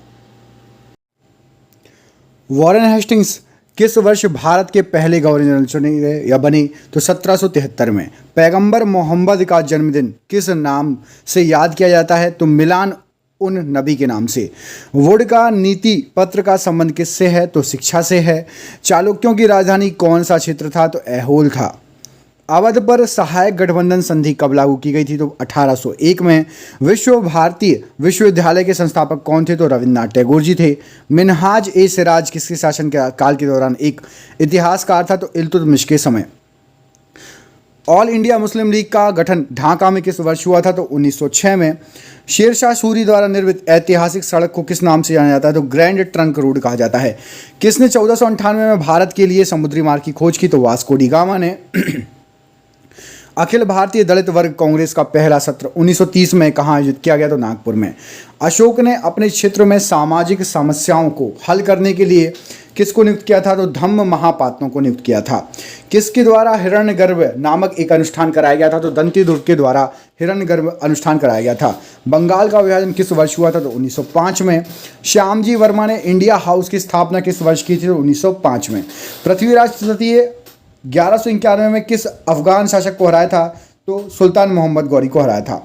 वॉरेन हेस्टिंग्स किस वर्ष भारत के पहले गवर्नर जनरल चुने गए या बने? तो 1773 में। पैगंबर मोहम्मद का जन्मदिन किस नाम से याद किया जाता है? तो मिलान उन नबी के नाम से। वुड का नीति पत्र का संबंध किससे है? तो शिक्षा से है। चालुक्यों की राजधानी कौन सा क्षेत्र था? तो ऐहोल था। अवध पर सहायक गठबंधन संधि कब लागू की गई थी? तो 1801 में। विश्व भारतीय विश्वविद्यालय के संस्थापक कौन थे? तो रविन्द्रनाथ टैगोर जी थे। मिनहाज ए सिराज किसके शासन के काल के दौरान एक इतिहासकार था? तो इल्तुतमिश के समय। ऑल इंडिया मुस्लिम लीग का गठन ढाका में किस वर्ष हुआ था? तो 1906 में। शेरशाह सूरी द्वारा निर्मित ऐतिहासिक सड़क को किस नाम से जाना जाता है? तो ग्रैंड ट्रंक रोड कहा जाता है। किसने 1498 में भारत के लिए समुद्री मार्ग की खोज की? तो वास्को डी गामा ने। अखिल भारतीय दलित वर्ग कांग्रेस का पहला सत्र 1930 में कहाँ आयोजित किया गया? तो नागपुर में। अशोक ने अपने क्षेत्र में सामाजिक समस्याओं को हल करने के लिए किसको नियुक्त किया था? तो धम्म महापात्रों को नियुक्त किया था। किसके द्वारा हिरण्यगर्भ नामक एक अनुष्ठान कराया गया था? तो दंती दुर्ग के द्वारा हिरण्यगर्भ अनुष्ठान कराया गया था। बंगाल का विभाजन किस वर्ष हुआ था? तो 1905 में। श्यामजी वर्मा ने इंडिया हाउस की स्थापना किस वर्ष की थी? तो 1905 में। पृथ्वीराज तृतीय 1191 में किस अफगान शासक को हराया था? तो सुल्तान मोहम्मद गौरी को हराया था।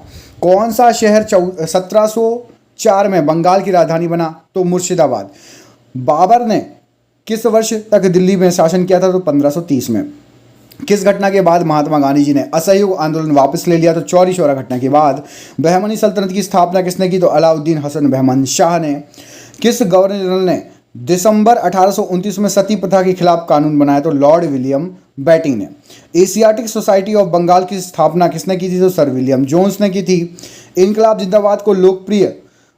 कौन सा शहर 1704 में बंगाल की राजधानी बना? तो मुर्शिदाबाद। बाबर ने किस वर्ष तक दिल्ली में शासन किया था? तो 1530 में। किस घटना के बाद महात्मा गांधी जी ने असहयोग आंदोलन वापस ले लिया? तो चौरी चौरा घटना के बाद। बहमनी सल्तनत की स्थापना किसने की? तो अलाउद्दीन हसन बहमन शाह ने। किस गवर्नर जनरल ने दिसंबर 1829 में सती प्रथा के खिलाफ कानून बनाया? तो लॉर्ड विलियम बेटिंग ने। एशियाटिक सोसाइटी ऑफ बंगाल की स्थापना किसने की थी? तो सर विलियम जोन्स ने की थी। इनकलाब जिंदाबाद को लोकप्रिय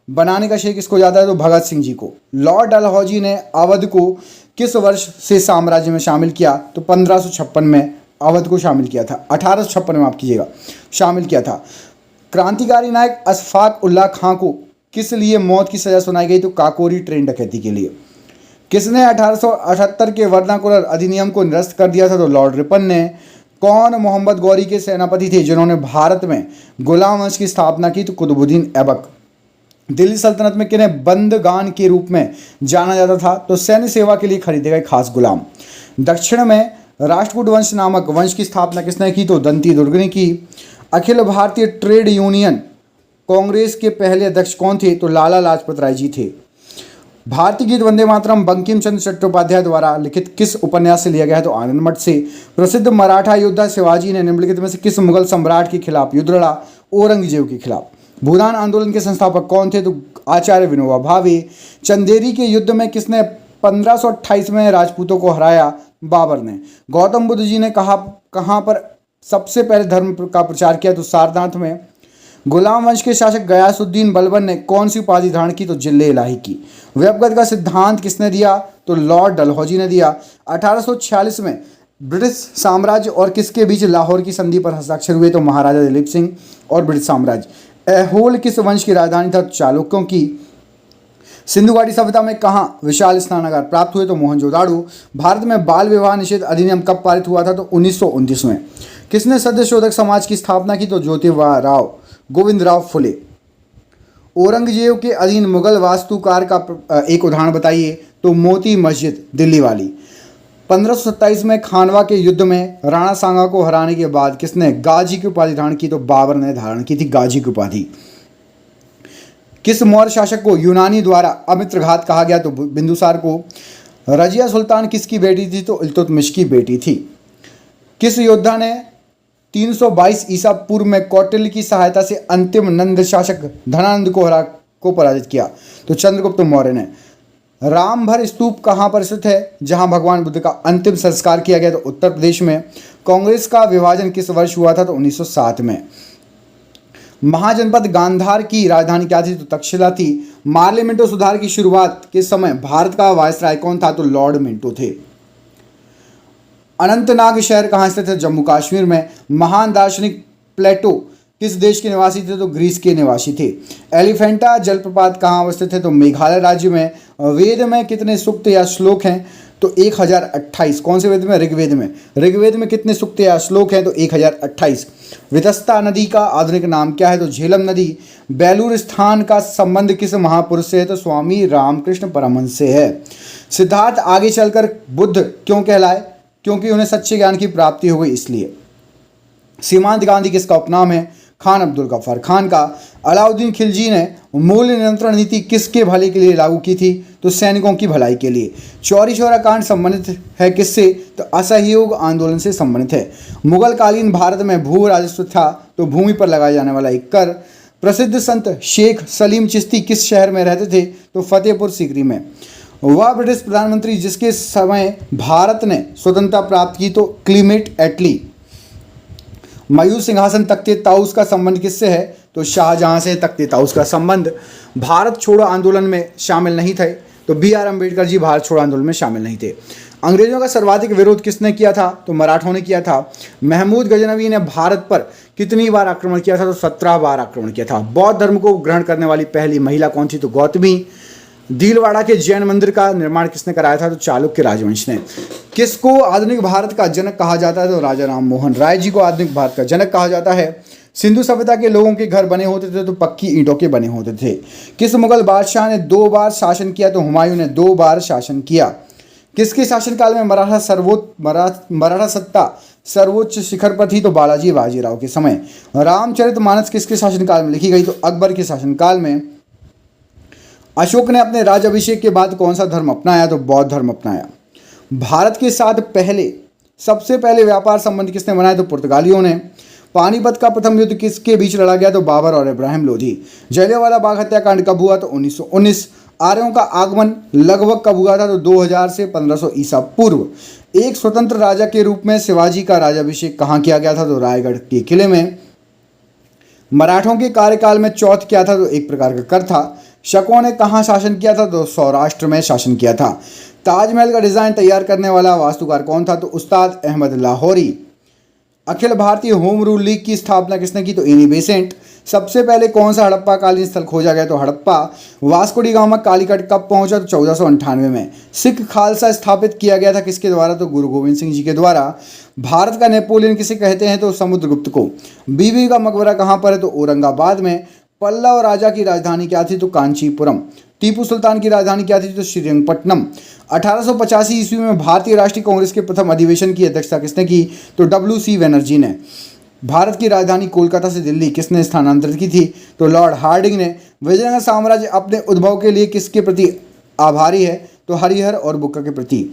बनाने का श्रेय किसको जाता है? तो भगत सिंह जी को। लॉर्ड डलहौजी ने अवध को किस वर्ष से साम्राज्य में शामिल किया? तो 1556 में अवध को शामिल किया था। 1856 में माफ कीजिएगा, शामिल किया था। क्रांतिकारी नायक अशफाक उल्लाह खां को किस लिए मौत की सजा सुनाई गई? तो काकोरी ट्रेन डकैती के लिए। किसने 1878 के वर्नाकुलर अधिनियम को निरस्त कर दिया था? तो लॉर्ड रिपन ने। कौन मोहम्मद गौरी के सेनापति थे जिन्होंने भारत में गुलाम वंश की स्थापना की? तो कुतुबुद्दीन ऐबक। दिल्ली सल्तनत में किन्हें बंदगान के रूप में जाना जाता था? तो सैन्य सेवा के लिए खरीदे गए खास गुलाम। दक्षिण में राष्ट्रकूट वंश नामक वंश की स्थापना किसने की? तो दंती दुर्ग ने की। अखिल भारतीय ट्रेड यूनियन कांग्रेस के पहले अध्यक्ष कौन थे? तो लाला लाजपत राय जी थे। भारतीय गीत वंदे मातरम बंकिम चंद्र चट्टोपाध्याय द्वारा लिखित किस उपन्यास से लिया गया है? तो आनंद मठ से। प्रसिद्ध मराठा योद्धा शिवाजी ने निम्नलिखित में से किस मुगल सम्राट के खिलाफ युद्ध लड़ा? औरंगजेब के खिलाफ। भूदान आंदोलन के संस्थापक कौन थे? तो आचार्य विनोबा भावे। चंदेरी के युद्ध में किसने 1528 में राजपूतों को हराया? बाबर ने। गौतम बुद्ध जी ने कहाँ पर सबसे पहले धर्म का प्रचार किया? तो सारनाथ में। गुलाम वंश के शासक गयासुद्दीन बलबन ने कौन सी उपाधि धारण की? तो जिले इलाही की। व्यपगत का सिद्धांत किसने दिया? तो लॉर्ड डलहौजी ने दिया। 1846 में ब्रिटिश साम्राज्य और किसके बीच लाहौर की संधि पर हस्ताक्षर हुए? तो महाराजा दिलीप सिंह और ब्रिटिश साम्राज्य। ऐहोल किस वंश की राजधानी था? चालुक्यों की। सिंधु घाटी सभ्यता में कहाँ विशाल स्नानागार प्राप्त हुए? तो मोहनजोदाड़ो। भारत में बाल विवाह निषेध अधिनियम कब पारित हुआ था? तो 1929 में। किसने सत्यशोधक समाज की स्थापना की? तो ज्योतिबा गोविंदराव फुले। औरंगजेब के अधीन मुगल वास्तुकार का एक उदाहरण बताइए? तो मोती मस्जिद दिल्ली वाली। 1527 में खानवा के युद्ध में राणा सांगा को हराने के बाद किसने गाजी की उपाधि धारण की? तो बाबर ने धारण की थी गाजी की उपाधि। किस मौर्य शासक को यूनानी द्वारा अमित्रघात कहा गया? तो बिंदुसार को। रजिया सुल्तान किसकी बेटी थी? तो इल्तुतमिश की बेटी थी। किस योद्धा ने 322 ईसा पूर्व में कौटिल्य की सहायता से अंतिम नंद शासक धनानंद को पराजित किया? तो चंद्रगुप्त मौर्य ने। रामभर स्तूप कहाँ पर स्थित है जहां भगवान बुद्ध का अंतिम संस्कार किया गया? तो उत्तर प्रदेश में। कांग्रेस का विभाजन किस वर्ष हुआ था? तो 1907 में। महाजनपद गांधार की राजधानी क्या थी? तो तक्षशिला थी। मार्ले मिंटो सुधार की शुरुआत किस समय भारत का वायसराय कौन था? तो लॉर्ड मिंटो थे। अनंतनाग शहर कहाँ स्थित है? जम्मू कश्मीर में। महान दार्शनिक प्लेटो किस देश के निवासी थे? तो ग्रीस के निवासी थे। एलिफेंटा जलप्रपात कहाँ अवस्थित है? तो मेघालय राज्य में। वेद में कितने सूक्त या श्लोक हैं? तो 1028। कौन से वेद में? ऋग्वेद में। ऋग्वेद में कितने सूक्त या श्लोक हैं? तो 1028। वितस्ता नदी का आधुनिक नाम क्या है? तो झेलम नदी। बेलूर स्थान का संबंध किस महापुरुष से है? तो स्वामी रामकृष्ण परमहंस से है। सिद्धार्थ आगे चलकर बुद्ध क्यों कहलाए? क्योंकि उन्हें सच्चे ज्ञान की प्राप्ति हो गई इसलिए। सीमांत गांधी किसका उपनाम है? खान अब्दुल गफ्फार खान का। अलाउद्दीन खिलजी ने मूल्य नियंत्रण नीति किसके भले के लिए लागू की थी? तो सैनिकों की भलाई के लिए। चौरी चौरा कांड संबंधित है किससे? तो असहयोग आंदोलन से संबंधित है। मुगल कालीन भारत में भू राजस्व था तो भूमि पर लगाया जाने वाला एक कर। प्रसिद्ध संत शेख सलीम चिश्ती किस शहर में रहते थे? तो फतेहपुर सीकरी में। वह ब्रिटिश प्रधानमंत्री जिसके समय भारत ने स्वतंत्रता प्राप्त की? तो क्लीमेट एटली। मयूर सिंहासन तख्ते ताउस का संबंध किससे है? तो शाहजहां से तख्ते ताउस का संबंध। भारत छोड़ो आंदोलन में शामिल नहीं थे? तो BR अम्बेडकर जी भारत छोड़ो आंदोलन में शामिल नहीं थे। अंग्रेजों का सर्वाधिक विरोध किसने किया था? तो मराठों ने किया था। महमूद गजनवी ने भारत पर कितनी बार आक्रमण किया था? तो 17 बार आक्रमण किया था। बौद्ध धर्म को ग्रहण करने वाली पहली महिला कौन थी? तो गौतमी। भीलवाड़ा के जैन मंदिर का निर्माण किसने कराया था? तो चालुक्य राजवंश ने। किसको आधुनिक भारत का जनक कहा जाता है? तो राजा राम मोहन राय जी को आधुनिक भारत का जनक कहा जाता है। सिंधु सभ्यता के लोगों के घर बने होते थे? तो पक्की ईंटों के बने होते थे। किस मुगल बादशाह ने 2 बार शासन किया? तो हुमायूं ने 2 बार शासन किया। किसके शासनकाल में मराठा सत्ता सर्वोच्च शिखर पर थी? तो बालाजी बाजीराव के समय। रामचरितमानस किसके शासनकाल में लिखी गई? तो अकबर के शासनकाल में। अशोक ने अपने राज्याभिषेक के बाद कौन सा धर्म अपनाया? तो बौद्ध धर्म अपनाया। भारत के साथ सबसे पहले व्यापार संबंध किसने बनाए? तो पुर्तगालियों ने। पानीपत का प्रथम युद्ध किसके बीच लड़ा गया? तो बाबर और इब्राहिम लोधी। जलियांवाला बाग हत्याकांड कब हुआ? तो 1919। आर्यों का आगमन लगभग कब हुआ था? तो 2000 से 1500 ईसा पूर्व। एक स्वतंत्र राजा के रूप में शिवाजी का राज्याभिषेक कहाँ किया गया था? तो रायगढ़ के किले में। मराठों के कार्यकाल में चौथ क्या था? तो एक प्रकार का कर था। शकों ने कहाँ शासन किया था? तो सौराष्ट्र में शासन किया था। ताजमहल का डिजाइन तैयार करने वाला वास्तुकार कौन था? तो उस्ताद Ahmad Lahori. Akhil Bharatiya home rule league की स्थापना किसने की? तो एनी बेसेंट। सबसे पहले कौन सा हड़प्पा कालीन स्थल खोजा गया? तो Harappa. Vasco D gamma Calicut कब पहुंचा? तो 1498 में। सिख खालसा स्थापित किया गया था किसके द्वारा? तो गुरु गोविंद सिंह जी के द्वारा। भारत का नेपोलियन किसे कहते हैं? तो समुद्रगुप्त को। बीबी का मकबरा कहाँ पर है? तो औरंगाबाद में। पल्लव राजा की राजधानी क्या थी? तो कांचीपुरम। टीपू सुल्तान की राजधानी क्या थी? तो श्रीरंगपट्टनम। 1885 ईस्वी में भारतीय राष्ट्रीय कांग्रेस के प्रथम अधिवेशन की अध्यक्षता किसने की? तो WC बनर्जी ने। भारत की राजधानी कोलकाता से दिल्ली किसने स्थानांतरित की थी? तो लॉर्ड हार्डिंग ने। विजयनगर साम्राज्य अपने उद्भव के लिए किसके प्रति आभारी है? तो हरिहर और बुक्का के प्रति।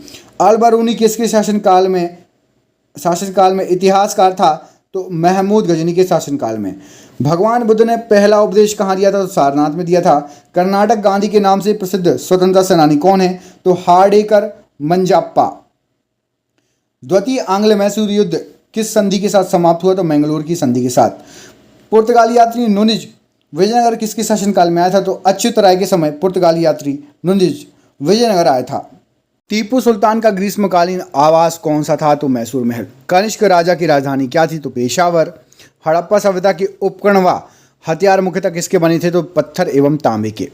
अल बरूनी किसके शासनकाल में इतिहासकार था? तो महमूद गजनी के शासनकाल में। भगवान बुद्ध ने पहला उपदेश कहाँ दिया था? तो सारनाथ में दिया था। कर्नाटक गांधी के नाम से प्रसिद्ध स्वतंत्रता सेनानी कौन है? तो हार्डेकर मंजाप्पा। द्वितीय आंग्ल मैसूर युद्ध किस संधि के साथ समाप्त हुआ? तो मैंगलोर की संधि के साथ। पुर्तगाली यात्री नुनिज विजयनगर किसके शासनकाल में आया था? तो अच्युत राय के समय पुर्तगाली यात्री नुनिज विजयनगर आया था। टीपू सुल्तान का ग्रीष्मकालीन आवास कौन सा था? तो मैसूर महल। कनिष्क राजा की राजधानी क्या थी? तो पेशावर। हड़प्पा सभ्यता के उपकरण व हथियार मुख्यतः किसके बने थे? तो पत्थर एवं तांबे के।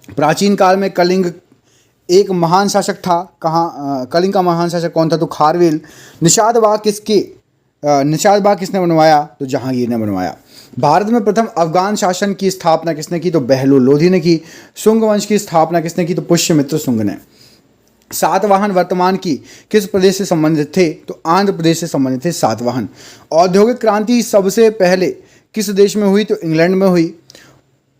प्राचीन काल में कलिंग एक महान शासक था। कलिंग का महान शासक कौन था? तो खारवेल। निषाद बाग किसके निशात बाग किसने बनवाया? तो जहांगीर ने बनवाया। भारत में प्रथम अफगान शासन की स्थापना किसने की? तो बहलोल लोधी ने की। शुंग वंश की स्थापना किसने की? तो पुष्यमित्र शुंग ने। सातवाहन वर्तमान की किस प्रदेश से संबंधित थे? तो आंध्र प्रदेश से संबंधित थे सातवाहन। औद्योगिक क्रांति सबसे पहले किस देश में हुई? तो इंग्लैंड में हुई।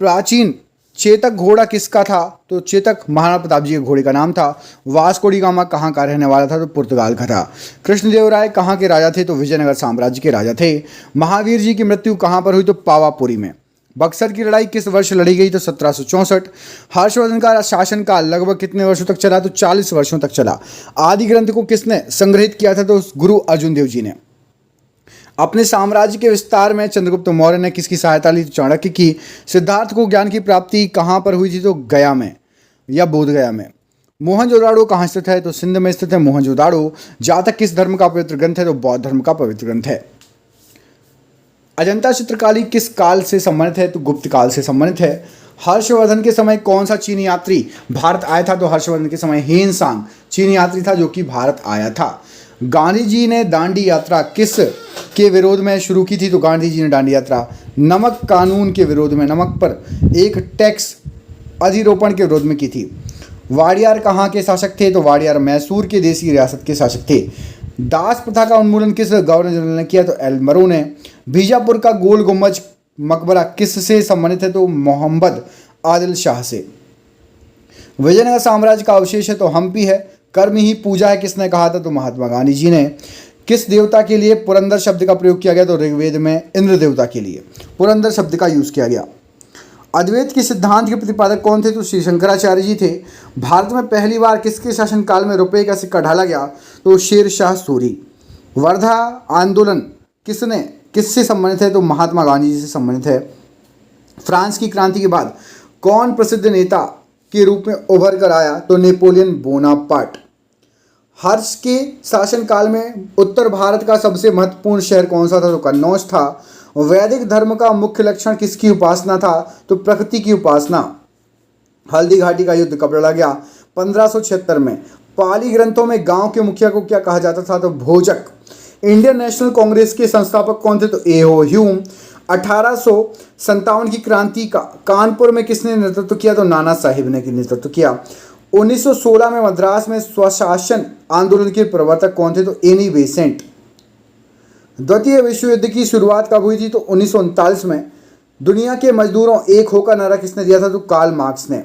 प्राचीन चेतक घोड़ा किसका था? तो चेतक महाराणा प्रताप जी के घोड़े का नाम था। वास्को डी गामा कहाँ का रहने वाला था? तो पुर्तगाल का था। कृष्णदेव राय कहाँ के राजा थे? तो विजयनगर साम्राज्य के राजा थे। महावीर जी की मृत्यु कहाँ पर हुई? तो पावापुरी में। बक्सर की लड़ाई किस वर्ष लड़ी गई? तो 1764। हर्षवर्धन का शासनकाल लगभग कितने वर्षों तक चला? तो 40 वर्षों तक चला। आदि ग्रंथ को किसने संग्रहित किया था? तो गुरु अर्जुन देव जी ने। अपने साम्राज्य के विस्तार में चंद्रगुप्त मौर्य ने किसकी सहायता ली? तो चाणक्य की। सिद्धार्थ को ज्ञान की प्राप्ति कहाँ पर हुई थी? तो गया में या बोधगया में। मोहनजोदाड़ो कहाँ स्थित है? तो सिंध में स्थित है मोहनजोदाड़ो। जातक किस धर्म का पवित्र ग्रंथ है? तो बौद्ध धर्म का पवित्र ग्रंथ है। अजंता चित्रकारी किस काल से संबंधित है? तो गुप्त काल से संबंधित है। हर्षवर्धन के समय कौन सा चीनी यात्री भारत आया था? तो हर्षवर्धन के समय हेनसांग चीनी यात्री था जो कि भारत आया था। गांधी जी ने दांडी यात्रा किस के विरोध में शुरू की थी? तो गांधी जी ने दांडी यात्रा नमक कानून के विरोध में, नमक पर एक टैक्स अधिरोपण के विरोध में की थी। वाडियार कहाँ के शासक थे? तो वाडियार मैसूर के देसी रियासत के शासक थे। दास प्रथा का उन्मूलन किस गवर्नर जनरल ने किया? तो एल्मरो ने। बीजापुर का गोल गुम्बज मकबरा किस से संबंधित है? तो मोहम्मद आदिल शाह से। विजयनगर साम्राज्य का अवशेष है? तो हम्पी है। कर्म ही पूजा है किसने कहा था? तो महात्मा गांधी जी ने। किस देवता के लिए पुरंदर शब्द का प्रयोग किया गया? तो ऋग्वेद में इंद्र देवता के लिए पुरंदर शब्द का यूज किया गया। अद्वैत के सिद्धांत के प्रतिपादक कौन थे? तो श्री शंकराचार्य जी थे। भारत में पहली बार किसके शासनकाल में रुपये का सिक्का ढाला गया? तो शेर शाह सूरी। वर्धा आंदोलन किससे संबंधित है? तो महात्मा गांधी जी से संबंधित है। फ्रांस की क्रांति के बाद कौन प्रसिद्ध नेता के रूप में उभर कर आया? तो नेपोलियन बोनापार्ट। हर्ष के शासनकाल में उत्तर भारत का सबसे महत्वपूर्ण शहर कौन सा था? तो कन्नौज था। वैदिक धर्म का मुख्य लक्षण किसकी उपासना था? तो प्रकृति की उपासना। हल्दी घाटी का युद्ध कब लड़ा गया? 1576 में। पाली ग्रंथों में गांव के मुखिया को क्या कहा जाता था? तो भोजक। इंडियन नेशनल कांग्रेस के संस्थापक कौन थे? तो ए.ओ. ह्यूम। 1857 की क्रांति का कानपुर में किसने नेतृत्व किया? तो नाना साहिब ने नेतृत्व किया। 1916 में मद्रास में स्वशासन आंदोलन के प्रवर्तक कौन थे? तो एनी बेसेंट। द्वितीय विश्व युद्ध की शुरुआत कब हुई थी? तो 1939 में। दुनिया के मजदूरों एक होकर नारा किसने दिया था? तो कार्ल मार्क्स ने।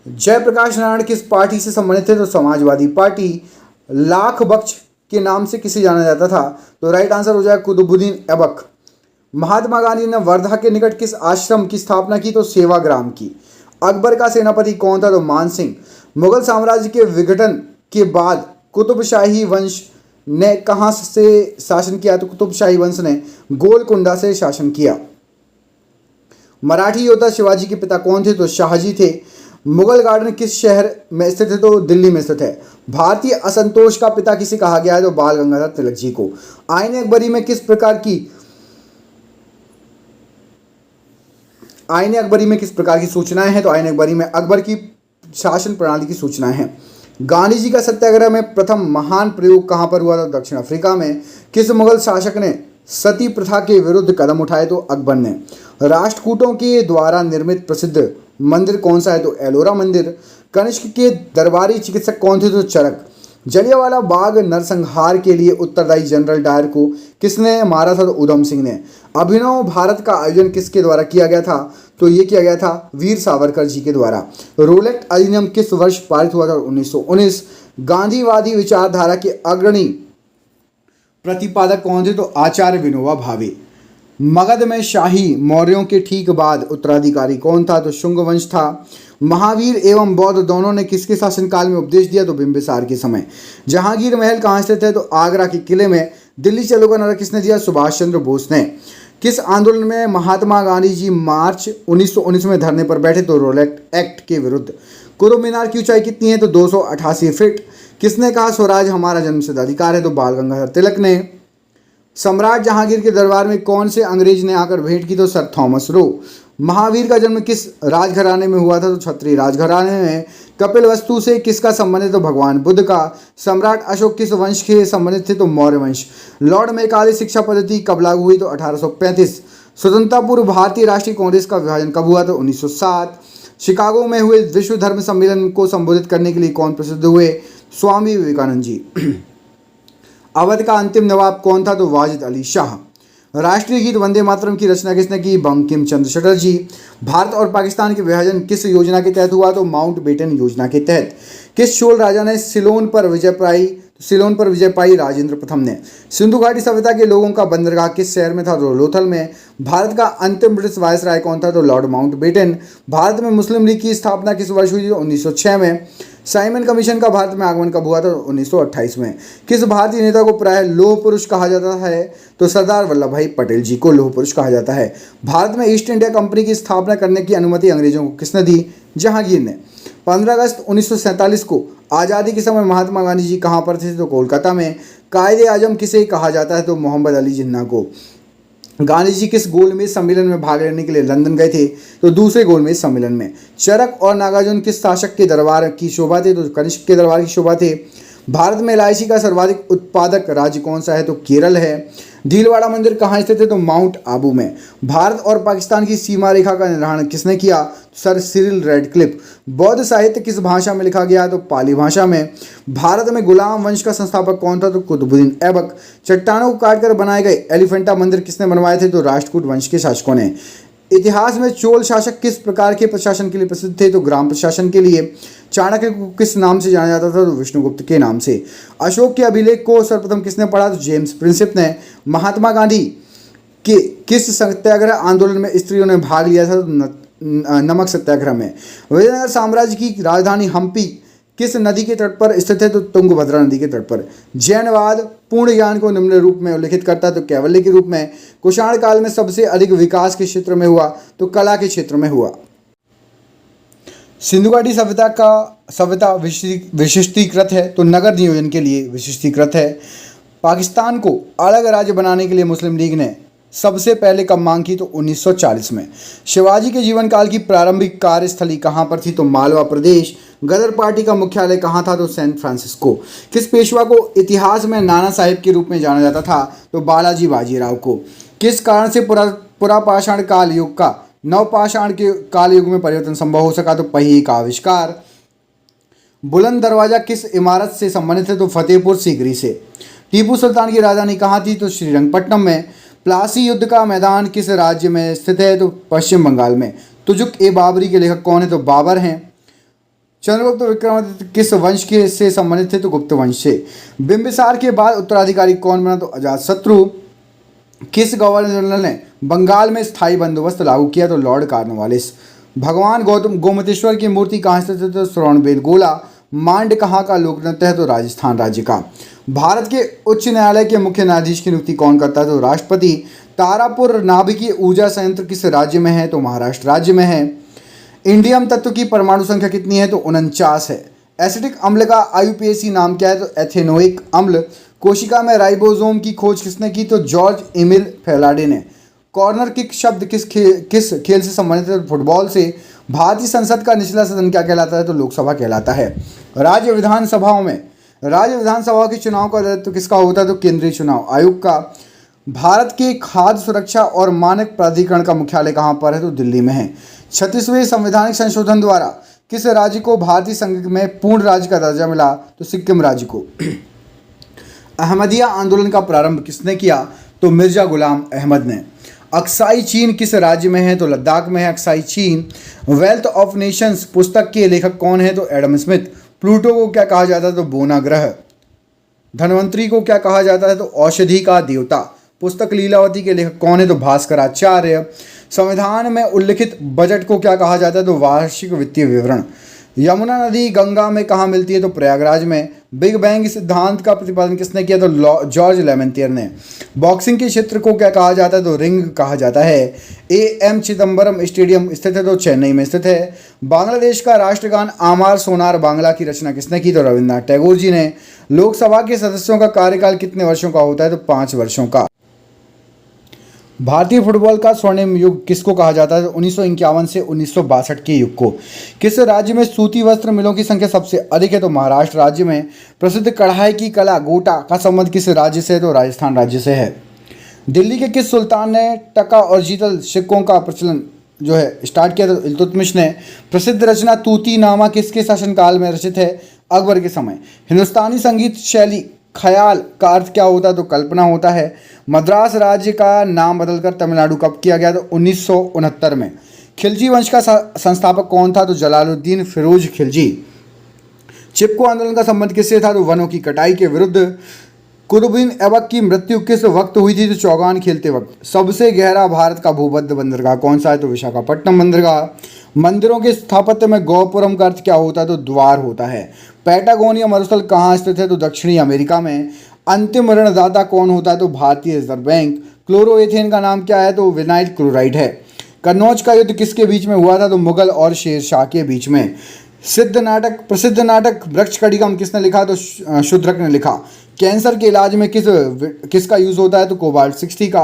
जयप्रकाश नारायण किस पार्टी से संबंधित थे? तो समाजवादी पार्टी। लाख बख्श के नाम से किसे जाना जाता था? तो राइट आंसर हो जाएगा कुतुबुद्दीन ऐबक। महात्मा गांधी ने वर्धा के निकट किस आश्रम की स्थापना की? तो सेवाग्राम की। अकबर का सेनापति कौन था? तो मान सिंह। मुगल साम्राज्य के विघटन के बाद कुतुबशाही वंश ने कहां से शासन किया? तो कुतुबशाही वंश ने गोलकुंडा से शासन किया। मराठी योद्धा शिवाजी के पिता कौन थे? तो शाहजी थे। मुगल गार्डन किस शहर में स्थित है? तो दिल्ली में स्थित है। भारतीय असंतोष का पिता किसे कहा गया है? तो बाल गंगाधर तिलक जी को। आईन अकबरी में किस प्रकार की सूचनाएं हैं? तो आईन अकबरी में अकबर की शासन प्रणाली की सूचनाएं हैं। गांधी जी का सत्याग्रह में प्रथम महान प्रयोग कहां पर हुआ था? दक्षिण अफ्रीका में। किस मुगल शासक ने सती प्रथा के विरुद्ध कदम उठाए? तो अकबर ने। राष्ट्रकूटों के द्वारा निर्मित प्रसिद्ध मंदिर कौन सा है? तो एलोरा मंदिर। कनिष्क के दरबारी चिकित्सक कौन थे? तो चरक। जलियांवाला बाग नरसंहार के लिए उत्तरदायी जनरल डायर को किसने मारा था? तो उधम सिंह ने। अभिनव भारत का आयोजन किसके द्वारा किया गया था? तो ये किया गया था वीर सावरकर जी के द्वारा। रोलेट अधिनियम किस वर्ष पारित हुआ था? 1919। गांधीवादी विचारधारा के अग्रणी प्रतिपादक कौन थे? तो आचार्य विनोबा भावे। मगध में शाही मौर्यों के ठीक बाद उत्तराधिकारी कौन था? तो शुंग वंश था। महावीर एवं बौद्ध दोनों ने किसके शासनकाल में उपदेश दिया? तो बिंबिसार के समय। जहांगीर महल कहाँ स्थित है? तो आगरा के किले में। दिल्ली चलो का नारा किसने दिया? सुभाष चंद्र बोस ने। किस आंदोलन में महात्मा गांधी जी मार्च 1919 में धरने पर बैठे? तो रोलेट एक्ट के विरुद्ध। कुतुब मीनार की ऊंचाई कितनी है? तो 288 फीट। किसने कहा स्वराज हमारा जन्मसिद्ध अधिकार है? तो बाल गंगाधर तिलक ने। सम्राट जहांगीर के दरबार में कौन से अंग्रेज ने आकर भेंट की? तो सर थॉमस रो। महावीर का जन्म किस राजघराने में हुआ था? तो क्षत्रिय राजघराने में। कपिल वस्तु से किसका संबंध है? तो भगवान बुद्ध का। सम्राट अशोक किस वंश के संबंधित थे? तो मौर्य वंश। लॉर्ड मैकाले शिक्षा पद्धति कब लागू हुई? तो 1835। स्वतंत्रता पूर्व भारतीय राष्ट्रीय कांग्रेस का विभाजन कब हुआ? तो 1907। शिकागो में हुए विश्व धर्म सम्मेलन को संबोधित करने के लिए कौन प्रसिद्ध हुए? स्वामी विवेकानंद जी। अवध का अंतिम नवाब कौन था? तो वाजिद अली शाह। राष्ट्रीय गीत वंदे मातरम की रचना किसने की? बंकिम चंद्र चटर्जी। भारत और पाकिस्तान के विभाजन किस योजना के तहत हुआ? तो माउंटबेटन योजना के तहत। किस चोल राजा ने सिलोन पर विजय पाई? राजेंद्र प्रथम ने। सिंधु घाटी सभ्यता के लोगों का बंदरगाह किस शहर में था? तो लोथल में। भारत का अंतिम ब्रिटिश वायसराय कौन था? तो लॉर्ड माउंटबेटन। भारत में मुस्लिम लीग की स्थापना किस वर्ष हुई? 1906 में। साइमन कमीशन का भारत में आगमन कब हुआ था? 1928 में। किस भारतीय नेता को प्रायः लौह पुरुष कहा जाता है? तो सरदार वल्लभ भाई पटेल जी को लौह पुरुष कहा जाता है। भारत में ईस्ट इंडिया कंपनी की स्थापना करने की अनुमति अंग्रेजों को किसने दी? जहांगीर ने। 15 अगस्त 1947 को आज़ादी के समय महात्मा गांधी जी कहाँ पर थे? तो कोलकाता में। कायदे आजम किसे कहा जाता है? तो मोहम्मद अली जिन्ना को। गांधी जी किस गोलमेज सम्मेलन में भाग लेने के लिए लंदन गए थे? तो दूसरे गोलमेज सम्मेलन में। चरक और नागार्जुन किस शासक के दरबार की शोभा थे? तो कनिष्क के दरबार की शोभा थे। भारत में इलायची का सर्वाधिक उत्पादक राज्य कौन सा है? तो केरल है। भीलवाड़ा मंदिर कहाँ स्थित है? तो माउंट आबू में। भारत और पाकिस्तान की सीमा रेखा का निर्धारण किसने किया? Sir Cyril Radcliffe. बौद्ध साहित्य किस भाषा में लिखा गया? तो पाली भाषा में। भारत में गुलाम वंश का संस्थापक कौन था? तो कुतुबुद्दीन ऐबक। चट्टानों को काटकर बनाए गए एलिफेंटा मंदिर किसने बनवाए थे? तो राष्ट्रकूट वंश के शासकों ने। इतिहास में चोल शासक किस प्रकार के प्रशासन के लिए प्रसिद्ध थे? तो ग्राम प्रशासन के लिए। चाणक्य को किस नाम से जाना जाता था? तो विष्णुगुप्त के नाम से। अशोक के अभिलेख को सर्वप्रथम किसने पढ़ा? तो जेम्स प्रिंसिप ने। महात्मा गांधी के किस सत्याग्रह आंदोलन में स्त्रियों ने भाग लिया था? तो नमक सत्याग्रह में। विजयनगर साम्राज्य की राजधानी हम्पी किस नदी के तट पर स्थित है? तो तुंगभद्रा नदी के तट पर। जैनवाद पूर्ण ज्ञान को निम्न रूप में उल्लेखित करता है? तो कैवल्य के रूप में। कुषाण काल में सबसे अधिक विकास के क्षेत्र में हुआ? तो कला के क्षेत्र में हुआ। सिंधु घाटी सभ्यता विशिष्टीकृत है? तो नगर नियोजन के लिए विशिष्टीकृत है। पाकिस्तान को अलग राज्य बनाने के लिए मुस्लिम लीग ने सबसे पहले कब मांग की? तो 1940 में। शिवाजी के जीवन काल की प्रारंभिक कार्यस्थली कहाँ पर थी? तो मालवा प्रदेश। गदर पार्टी का मुख्यालय कहाँ था? तो सैन फ्रांसिस्को। किस पेशवा को इतिहास में नाना साहिब के रूप में जाना जाता था? तो बालाजी बाजीराव को। किस कारण से पुरापाषाण काल युग का नवपाषाण के काल युग में परिवर्तन संभव हो सका? तो पहिए का आविष्कार। बुलंद दरवाजा किस इमारत से संबंधित है? तो फतेहपुर सीकरी से। टीपू सुल्तान की राजधानी कहाँ थी? तो श्रीरंगपट्टनम में। प्लासी युद्ध का मैदान किस राज्य में स्थित है? तो पश्चिम बंगाल में। तुजुक ए बाबरी के लेखक कौन है? तो बाबर हैं। चंद्रगुप्त विक्रमादित्य किस वंश के से संबंधित थे? तो गुप्त वंश से। बिंबिसार के बाद उत्तराधिकारी कौन बना? तो अजातशत्रु। किस गवर्नर जनरल ने बंगाल में स्थायी बंदोबस्त लागू किया? तो लॉर्ड कॉर्नवालिस। भगवान गोमतेश्वर की मूर्ति कहाँ स्थित है? तो श्रवणबेलगोला। मांड कहाँ का लोक नृत्य है? तो राजस्थान राज्य का। भारत के उच्च न्यायालय के मुख्य न्यायाधीश की नियुक्ति कौन करता है? तो राष्ट्रपति। तारापुर नाभिकीय ऊर्जा संयंत्र किस राज्य में है? तो महाराष्ट्र राज्य में है। इंडियम तत्व की परमाणु संख्या कितनी है? तो 49 है। एसिटिक अम्ल का आईयूपीएसी नाम क्या है? तो एथेनोइक अम्ल। कोशिका में राइबोसोम की खोज किसने की? तो जॉर्ज एमिल फैराडे ने। कॉर्नर किक शब्द किस खेल से संबंधित है? तो फुटबॉल से। भारतीय संसद का निचला सदन क्या कहलाता है? तो लोकसभा कहलाता है। राज्य विधानसभाओं के चुनाव का दायित्व किसका होता है? तो केंद्रीय चुनाव आयोग का। भारत के खाद्य सुरक्षा और मानक प्राधिकरण का मुख्यालय कहाँ पर है? तो दिल्ली में है। 36वें संवैधानिक संशोधन द्वारा किस राज्य को भारतीय संघ में पूर्ण राज्य का दर्जा मिला? तो सिक्किम राज्य को। अहमदिया आंदोलन का प्रारंभ किसने किया? तो मिर्जा गुलाम अहमद ने। अक्साई चीन किस राज्य में है? तो लद्दाख में है अक्साई चीन। वेल्थ ऑफ नेशंस पुस्तक के लेखक कौन है? तो एडम स्मिथ। प्लूटो को क्या कहा जाता है? तो बोना ग्रह। धन्वंतरी को क्या कहा जाता है? तो औषधि का देवता। पुस्तक लीलावती के लेखक कौन है? तो भास्कराचार्य। संविधान में उल्लिखित बजट को क्या कहा जाता है? तो वार्षिक वित्तीय विवरण। यमुना नदी गंगा में कहाँ मिलती है? तो प्रयागराज में। बिग बैंग सिद्धांत का प्रतिपादन किसने किया? तो जॉर्ज लेमेंटियर ने। बॉक्सिंग के क्षेत्र को क्या कहा जाता है? तो रिंग कहा जाता है। एएम चिदम्बरम स्टेडियम स्थित है? तो चेन्नई में स्थित है। बांग्लादेश का राष्ट्रगान आमार सोनार बांग्ला की रचना किसने की? तो रविन्द्रनाथ टैगोर जी ने। लोकसभा के सदस्यों का कार्यकाल कितने वर्षों का होता है? तो 5 वर्षों का। भारतीय फुटबॉल का स्वर्णिम युग किसको कहा जाता है? 1951 से 1962 के युग को। किस राज्य में सूती वस्त्र मिलों की संख्या सबसे अधिक है? तो महाराष्ट्र राज्य में। प्रसिद्ध कढ़ाई की कला गोटा का संबंध किस राज्य से है? तो राजस्थान राज्य से है। दिल्ली के किस सुल्तान ने टका और जीतल सिक्कों का प्रचलन जो है स्टार्ट किया? तो इल्तुतमिश ने। प्रसिद्ध रचना तूती नामा किसके शासनकाल में रचित है? अकबर के समय। हिंदुस्तानी संगीत शैली ख्याल का अर्थ क्या होता है? तो कल्पना होता है। मद्रास राज्य का नाम बदलकर तमिलनाडु कब किया गया? तो 1969 में। खिलजी वंश का संस्थापक कौन था? तो जलालुद्दीन फिरोज खिलजी। चिपको आंदोलन का संबंध किससे था? तो वनों की कटाई के विरुद्ध। कुतुबुद्दीन ऐबक की मृत्यु किस वक्त हुई थी? तो चौगान खेलते वक्त। सबसे गहरा भारत का भूमध्य बंदरगाह कौन सा है? तो विशाखापट्टनम बंदरगाह। मंदिरों के स्थापत्य में गौपुरम का अर्थ क्या होता है? तो द्वार होता है। पैटागोनिया मरुस्थल कहाँ स्थित है? तो दक्षिणी अमेरिका में। अंतिम ऋणदाता कौन होता है? तो भारतीय रिजर्व बैंक। क्लोरोएथेन का नाम क्या है? तो विनाइल क्लोराइड है। कन्नौज का युद्ध किसके बीच में हुआ था? तो मुगल और शेरशाह के बीच में। प्रसिद्ध नाटक वृक्ष कड़िगम किसने लिखा? तो शूद्रक ने लिखा। कैंसर के इलाज में किसका यूज होता है? तो कोबाल्ट 60 का।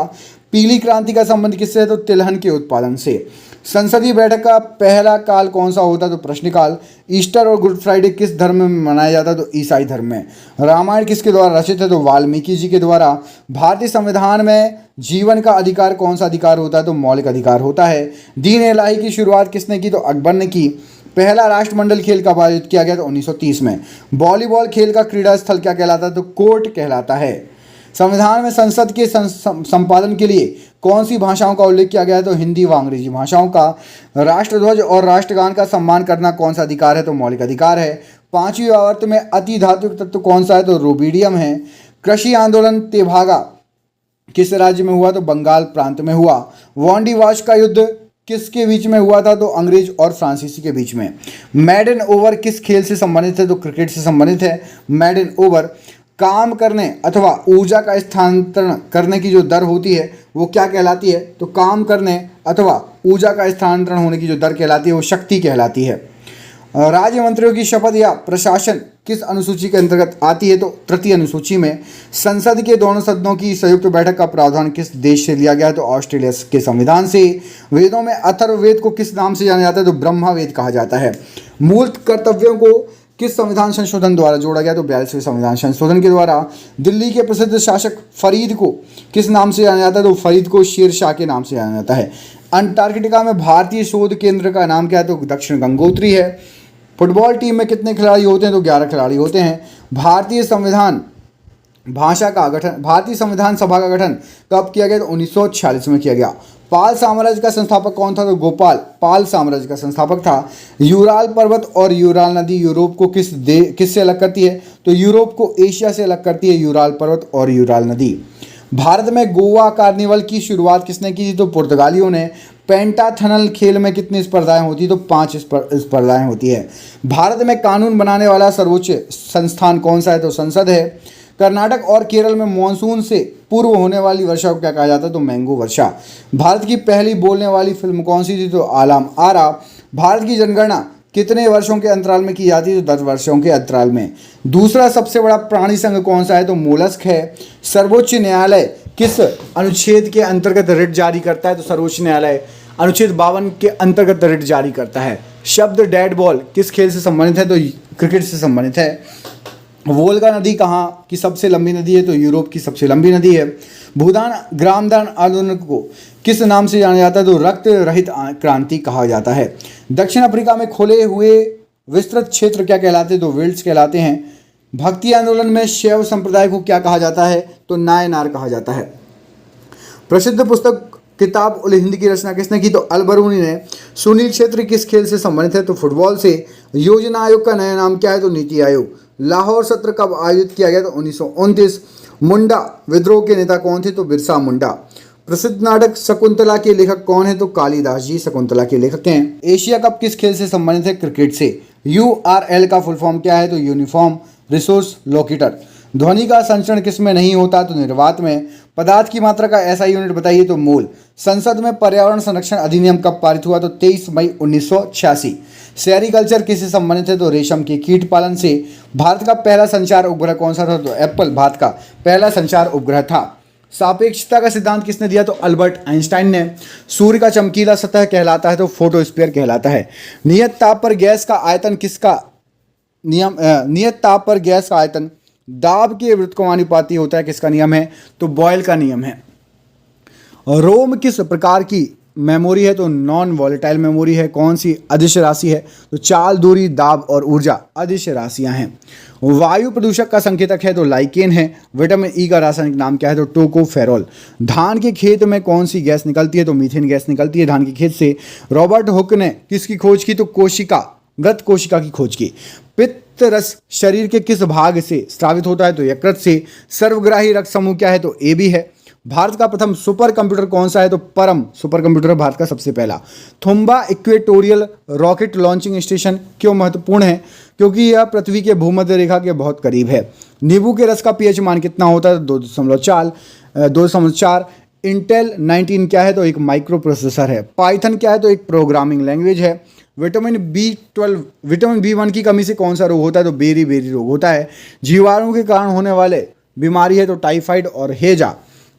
पीली क्रांति का संबंध किससे है? तो तिलहन के उत्पादन से। संसदीय बैठक का पहला काल कौन सा होता है? तो प्रश्नकाल। ईस्टर और गुड फ्राइडे किस धर्म में मनाया जाता है? तो ईसाई धर्म में। रामायण किसके द्वारा रचित है? तो वाल्मीकि जी के द्वारा। भारतीय संविधान में जीवन का अधिकार कौन सा अधिकार होता है? तो मौलिक अधिकार होता है। दीन इलाही की शुरुआत किसने की? तो अकबर ने की। पहला राष्ट्रमंडल खेल कब आयोजित किया गया? तो 1930 में। वॉलीबॉल खेल का क्रीड़ा स्थल क्या कहलाता है? तो कोर्ट कहलाता है। संविधान में संसद के संपादन के लिए कौन सी भाषाओं का उल्लेख किया गया है? तो हिंदी व अंग्रेजी भाषाओं का। राष्ट्रध्वज और राष्ट्रगान का सम्मान करना कौन सा अधिकार है? तो मौलिक अधिकार है। पांचवी आवर्त में अति धात्विक तत्व कौन सा है? तो रूबिडियम है। कृषि आंदोलन तेभागा किस राज्य में हुआ? तो बंगाल प्रांत में हुआ। वांडी वाश का युद्ध किसके बीच में हुआ था? तो अंग्रेज और फ्रांसीसी के बीच में। मैडन ओवर किस खेल से संबंधित है? तो क्रिकेट से संबंधित है मैडन ओवर। काम करने अथवा ऊर्जा का स्थानांतरण करने की जो दर होती है वो क्या कहलाती है? तो काम करने अथवा ऊर्जा का स्थानांतरण होने की जो दर कहलाती है वो शक्ति कहलाती है। राज्य मंत्रियों की शपथ या प्रशासन किस अनुसूची के अंतर्गत आती है? तो तृतीय अनुसूची में। संसद के दोनों सदनों की संयुक्त बैठक का प्रावधान किस देश से लिया गया है? तो ऑस्ट्रेलिया के संविधान से। वेदों में अथर्ववेद को किस नाम से जाना जाता है? तो ब्रह्मवेद कहा जाता है। मूल कर्तव्यों को किस संविधान संशोधन द्वारा जोड़ा गया? तो 42वें संविधान संशोधन के द्वारा। दिल्ली के प्रसिद्ध शासक फरीद को किस नाम से जाना जाता है? तो फरीद को शेर शाह के नाम से जाना जाता है। अंटार्कटिका में भारतीय शोध केंद्र का नाम क्या है? तो दक्षिण गंगोत्री है। फुटबॉल टीम में कितने खिलाड़ी होते हैं? तो 11 खिलाड़ी होते हैं। भारतीय संविधान सभा का गठन कब किया गया? तो 1946 में किया गया। पाल साम्राज्य का संस्थापक कौन था? तो गोपाल पाल साम्राज्य का संस्थापक था। यूराल पर्वत और यूराल नदी यूरोप को किससे अलग करती है? तो यूरोप को एशिया से अलग करती है यूराल पर्वत और यूराल नदी। भारत में गोवा कार्निवल की शुरुआत किसने की थी? तो पुर्तगालियों ने। पेंटाथनल खेल में कितनी स्पर्धाएं होती? तो 5 स्पर्धाएं होती है। भारत में कानून बनाने वाला सर्वोच्च संस्थान कौन सा है? तो संसद है। कर्नाटक और केरल में मानसून से पूर्व होने वाली वर्षा को क्या कहा जाता है? तो मैंगो वर्षा। भारत की पहली बोलने वाली फिल्म कौन सी थी? तो आलम आरा। भारत की जनगणना कितने वर्षों के अंतराल में की जाती है? तो 10 वर्षों के अंतराल में। दूसरा सबसे बड़ा प्राणी संघ कौन सा है? तो मोलस्क है। सर्वोच्च न्यायालय किस अनुच्छेद के अंतर्गत रिट जारी करता है? तो सर्वोच्च न्यायालय अनुच्छेद 52 के अंतर्गत रिट जारी करता है। शब्द डेड बॉल किस खेल से संबंधित है? तो क्रिकेट से संबंधित है। वोल्गा नदी कहाँ की सबसे लंबी नदी है? तो यूरोप की सबसे लंबी नदी है। भूदान ग्रामदान आंदोलन को किस नाम से जाना जाता है? तो रक्त रहित क्रांति कहा जाता है। दक्षिण अफ्रीका में खुले हुए विस्तृत क्षेत्र क्या कहलाते हैं? तो विल्ड्स कहलाते हैं। भक्ति आंदोलन में शैव संप्रदाय को क्या कहा जाता है? तो नायनार कहा जाता है। प्रसिद्ध पुस्तक किताब उल हिंद की रचना किसने की? तो अलबरूनी ने। सुनील क्षेत्र किस खेल से संबंधित है? तो फुटबॉल से। योजना आयोग का नया नाम क्या है? तो नीति आयोग। लाहौर सत्र कब आयोजित किया गया? तो 1929। मुंडा विद्रोह के नेता कौन थे? तो बिरसा मुंडा। प्रसिद्ध नाटक शकुंतला के लेखक कौन है? तो कालिदास जी शकुंतला के लेखक हैं। एशिया कप किस खेल से संबंधित है? क्रिकेट से। URL का फुल फॉर्म क्या है? तो यूनिफॉर्म रिसोर्स लोकेटर। ध्वनि का संचरण किसमें नहीं होता? तो निर्वात में। पदार्थ की मात्रा का ऐसा यूनिट बताइए? तो मोल। संसद में पर्यावरण संरक्षण अधिनियम कब पारित हुआ? तो 23 मई 1986। सेरिकल्चर किससे संबंधित है? तो रेशम के कीट पालन से। भारत का पहला संचार उपग्रह कौन सा था? तो एप्पल भारत का पहला संचार उपग्रह था। सापेक्षता का सिद्धांत किसने दिया? तो अल्बर्ट आइंस्टाइन ने। सूर्य का चमकीला सतह कहलाता है तो फोटोस्फीयर कहलाता है। नियत ताप पर गैस का आयतन किसका नियम नियत ताप पर गैस का आयतन दाब के व्युत्क्रमानुपाती होता है, किसका नियम है? तो बॉयल का नियम है। रोम किस प्रकार की मेमोरी है? तो नॉन वॉलेटाइल मेमोरी है। कौन सी अदिश राशि है? तो चाल, दूरी, दाब और ऊर्जा अदिश राशियां हैं। वायु प्रदूषक का संकेतक है? तो लाइकेन है। विटामिन ई का रासायनिक नाम क्या है? तो टोकोफेरॉल। धान के खेत में कौन सी गैस निकलती है? तो मीथेन गैस निकलती है धान के खेत से। रॉबर्ट हुक ने किसकी खोज की? तो कोशिका, मृत कोशिका की खोज की। पित्त रस शरीर के किस भाग से स्रावित होता है? तो यकृत से। सर्वग्राही रक्त समूह क्या है? तो ए बी है। भारत का प्रथम सुपर कंप्यूटर कौन सा है? तो परम सुपर कंप्यूटर है भारत का सबसे पहला। Thumba equatorial rocket launching station क्यों महत्वपूर्ण है? क्योंकि यह पृथ्वी के भूमध्य रेखा के बहुत करीब है। नींबू के रस का पीएच मान कितना होता है? 2.4। इंटेल 19 क्या है? तो एक माइक्रो प्रोसेसर है। पाइथन क्या है? तो एक प्रोग्रामिंग लैंग्वेज है। विटामिन B1 की कमी से कौन सा रोग होता है? तो बेरी बेरी रोग होता है। जीवाणु के कारण होने वाले बीमारी है? तो टाइफाइड और हेजा।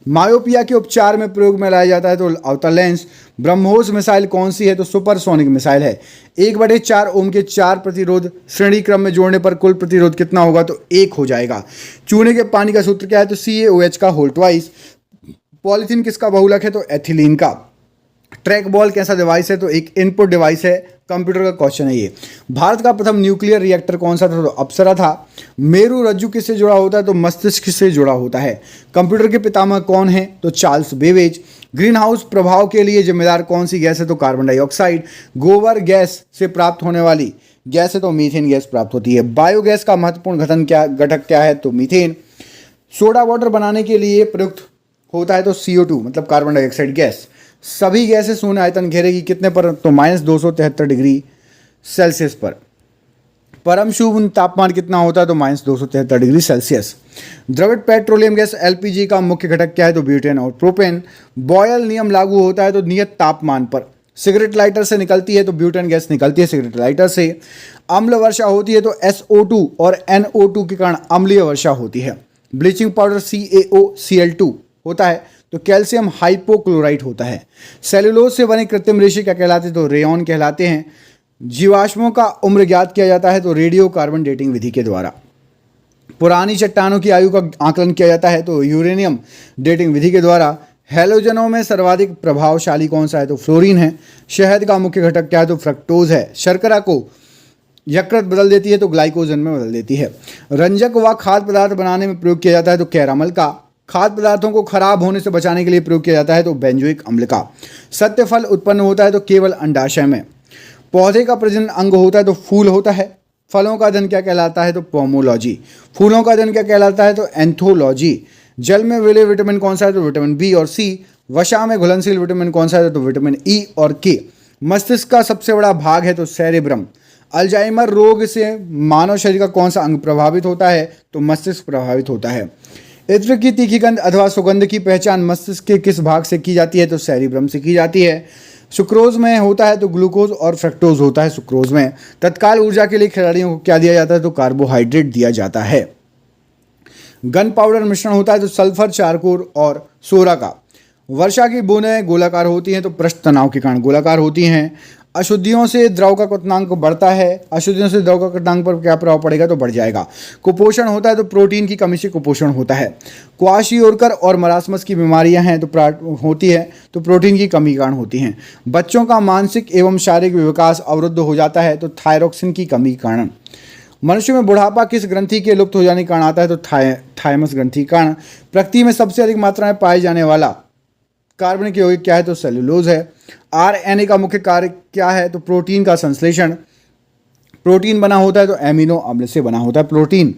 मायोपिया के उपचार में प्रयोग में लाया जाता है? तो अवतल लेंस। ब्रह्मोस मिसाइल कौन सी है? तो सुपरसोनिक मिसाइल है। 1/4 ओम के 4 प्रतिरोध श्रेणी क्रम में जोड़ने पर कुल प्रतिरोध कितना होगा? तो 1 हो जाएगा। चूने के पानी का सूत्र क्या है? तो CaOH का होल ट्वाइस। पॉलीथीन किसका बहुलक है? तो एथिलीन का। ट्रैक बॉल कैसा डिवाइस है? तो एक इनपुट डिवाइस है। कंप्यूटर का क्वेश्चन है ये। भारत का प्रथम न्यूक्लियर रिएक्टर कौन सा था? तो अप्सरा था। मेरु रज्जु किससे जुड़ा होता है? तो मस्तिष्क से जुड़ा होता है। कंप्यूटर के पितामह कौन है? तो चार्ल्स बेबेज। ग्रीन हाउस प्रभाव के लिए जिम्मेदार कौन सी गैस है? तो कार्बन डाइऑक्साइड। गोबर गैस से प्राप्त होने वाली गैस है? तो मीथेन गैस प्राप्त होती है। बायोगैस का महत्वपूर्ण घटक क्या है? तो मीथेन। सोडा वाटर बनाने के लिए प्रयुक्त होता है? तो CO2 मतलब कार्बन डाइऑक्साइड गैस। सभी गैसें शून्य आयतन घेरेगी कितने पर? तो -273 डिग्री सेल्सियस पर। परम शुभ तापमान कितना होता है? तो -273 डिग्री सेल्सियस। द्रवित पेट्रोलियम गैस LPG का मुख्य घटक क्या है? तो ब्यूटेन और प्रोपेन। बॉयल नियम लागू होता है तो नियत तापमान पर। सिगरेट लाइटर से निकलती है तो ब्यूटेन गैस निकलती है सिगरेट लाइटर से। अम्ल वर्षा होती है तो SO2 और NO2 के कारण अम्लीय वर्षा होती है। ब्लीचिंग पाउडर CaOCl2 होता है तो कैल्शियम हाइपोक्लोराइट होता है। सेलुलोज से बने कृत्रिम रेशे क्या कहलाते हैं? तो रेयॉन कहलाते हैं। जीवाश्मों का उम्र ज्ञात किया जाता है तो रेडियो कार्बन डेटिंग विधि के द्वारा। पुरानी चट्टानों की आयु का आकलन किया जाता है तो यूरेनियम डेटिंग विधि के द्वारा। हैलोजनों में सर्वाधिक प्रभावशाली कौन सा है? तो फ्लोरीन है। शहद का मुख्य घटक क्या है? तो फ्रक्टोज है। शर्करा को यकृत बदल देती है तो ग्लाइकोजन में बदल देती है। रंजक व खाद्य पदार्थ बनाने में प्रयोग किया जाता है तो कैरामल का। खाद्य पदार्थों को खराब होने से बचाने के लिए प्रयोग किया जाता है तो बेंजोइक अम्ल का। सत्य फल उत्पन्न होता है तो केवल अंडाशय में। पौधे का प्रजनन अंग होता है तो फूल होता है। फलों का अध्ययन क्या कहलाता है? तो पोमोलॉजी। फूलों का अध्ययन क्या कहलाता है? तो एंथोलॉजी। जल में विलय विटामिन कौन सा है? तो विटामिन B और C। वसा में घुलनशील विटामिन कौन सा है? तो विटामिन E और K। मस्तिष्क का सबसे बड़ा भाग है तो सेरेब्रम। अल्जाइमर रोग से मानव शरीर का कौन सा अंग प्रभावित होता है? तो मस्तिष्क प्रभावित होता है। इत्र की तीखी गंध अथवा सुगंध की पहचान मस्तिष्क के किस भाग से की जाती है? तो सेरिब्रम से की जाती है। सुक्रोज में होता है तो ग्लूकोज और फ्रक्टोज होता है सुक्रोज में। तत्काल ऊर्जा के लिए खिलाड़ियों को क्या दिया जाता है? तो कार्बोहाइड्रेट दिया जाता है। गन पाउडर मिश्रण होता है तो सल्फर, चारकोल और सोरा का। वर्षा की बूंदें गोलाकार होती हैं तो पृष्ठ तनाव के कारण गोलाकार होती हैं। अशुद्धियों से द्रव का क्वथनांक बढ़ता है। अशुद्धियों से द्रव का क्वथनांक पर क्या प्रभाव पड़ेगा? तो बढ़ जाएगा। कुपोषण होता है तो प्रोटीन की कमी से कुपोषण होता है। क्वाशियोरकर और मरासमस की बीमारियां हैं तो होती है तो प्रोटीन की कमी के कारण होती हैं। बच्चों का मानसिक एवं शारीरिक विकास अवरुद्ध हो जाता है तो थायरोक्सिन की कमी के कारण। मनुष्य में बुढ़ापा किस ग्रंथि के लुप्त हो जाने के कारण आता है? तो थायमस ग्रंथि के कारण। प्रकृति में सबसे अधिक मात्रा में पाए जाने वाला कार्बनिक यौगिक क्या है? तो सेलुलोज है। RNA का मुख्य कार्य क्या है? तो प्रोटीन का संश्लेषण। प्रोटीन बना होता है तो एमिनो अम्ल से बना होता है प्रोटीन।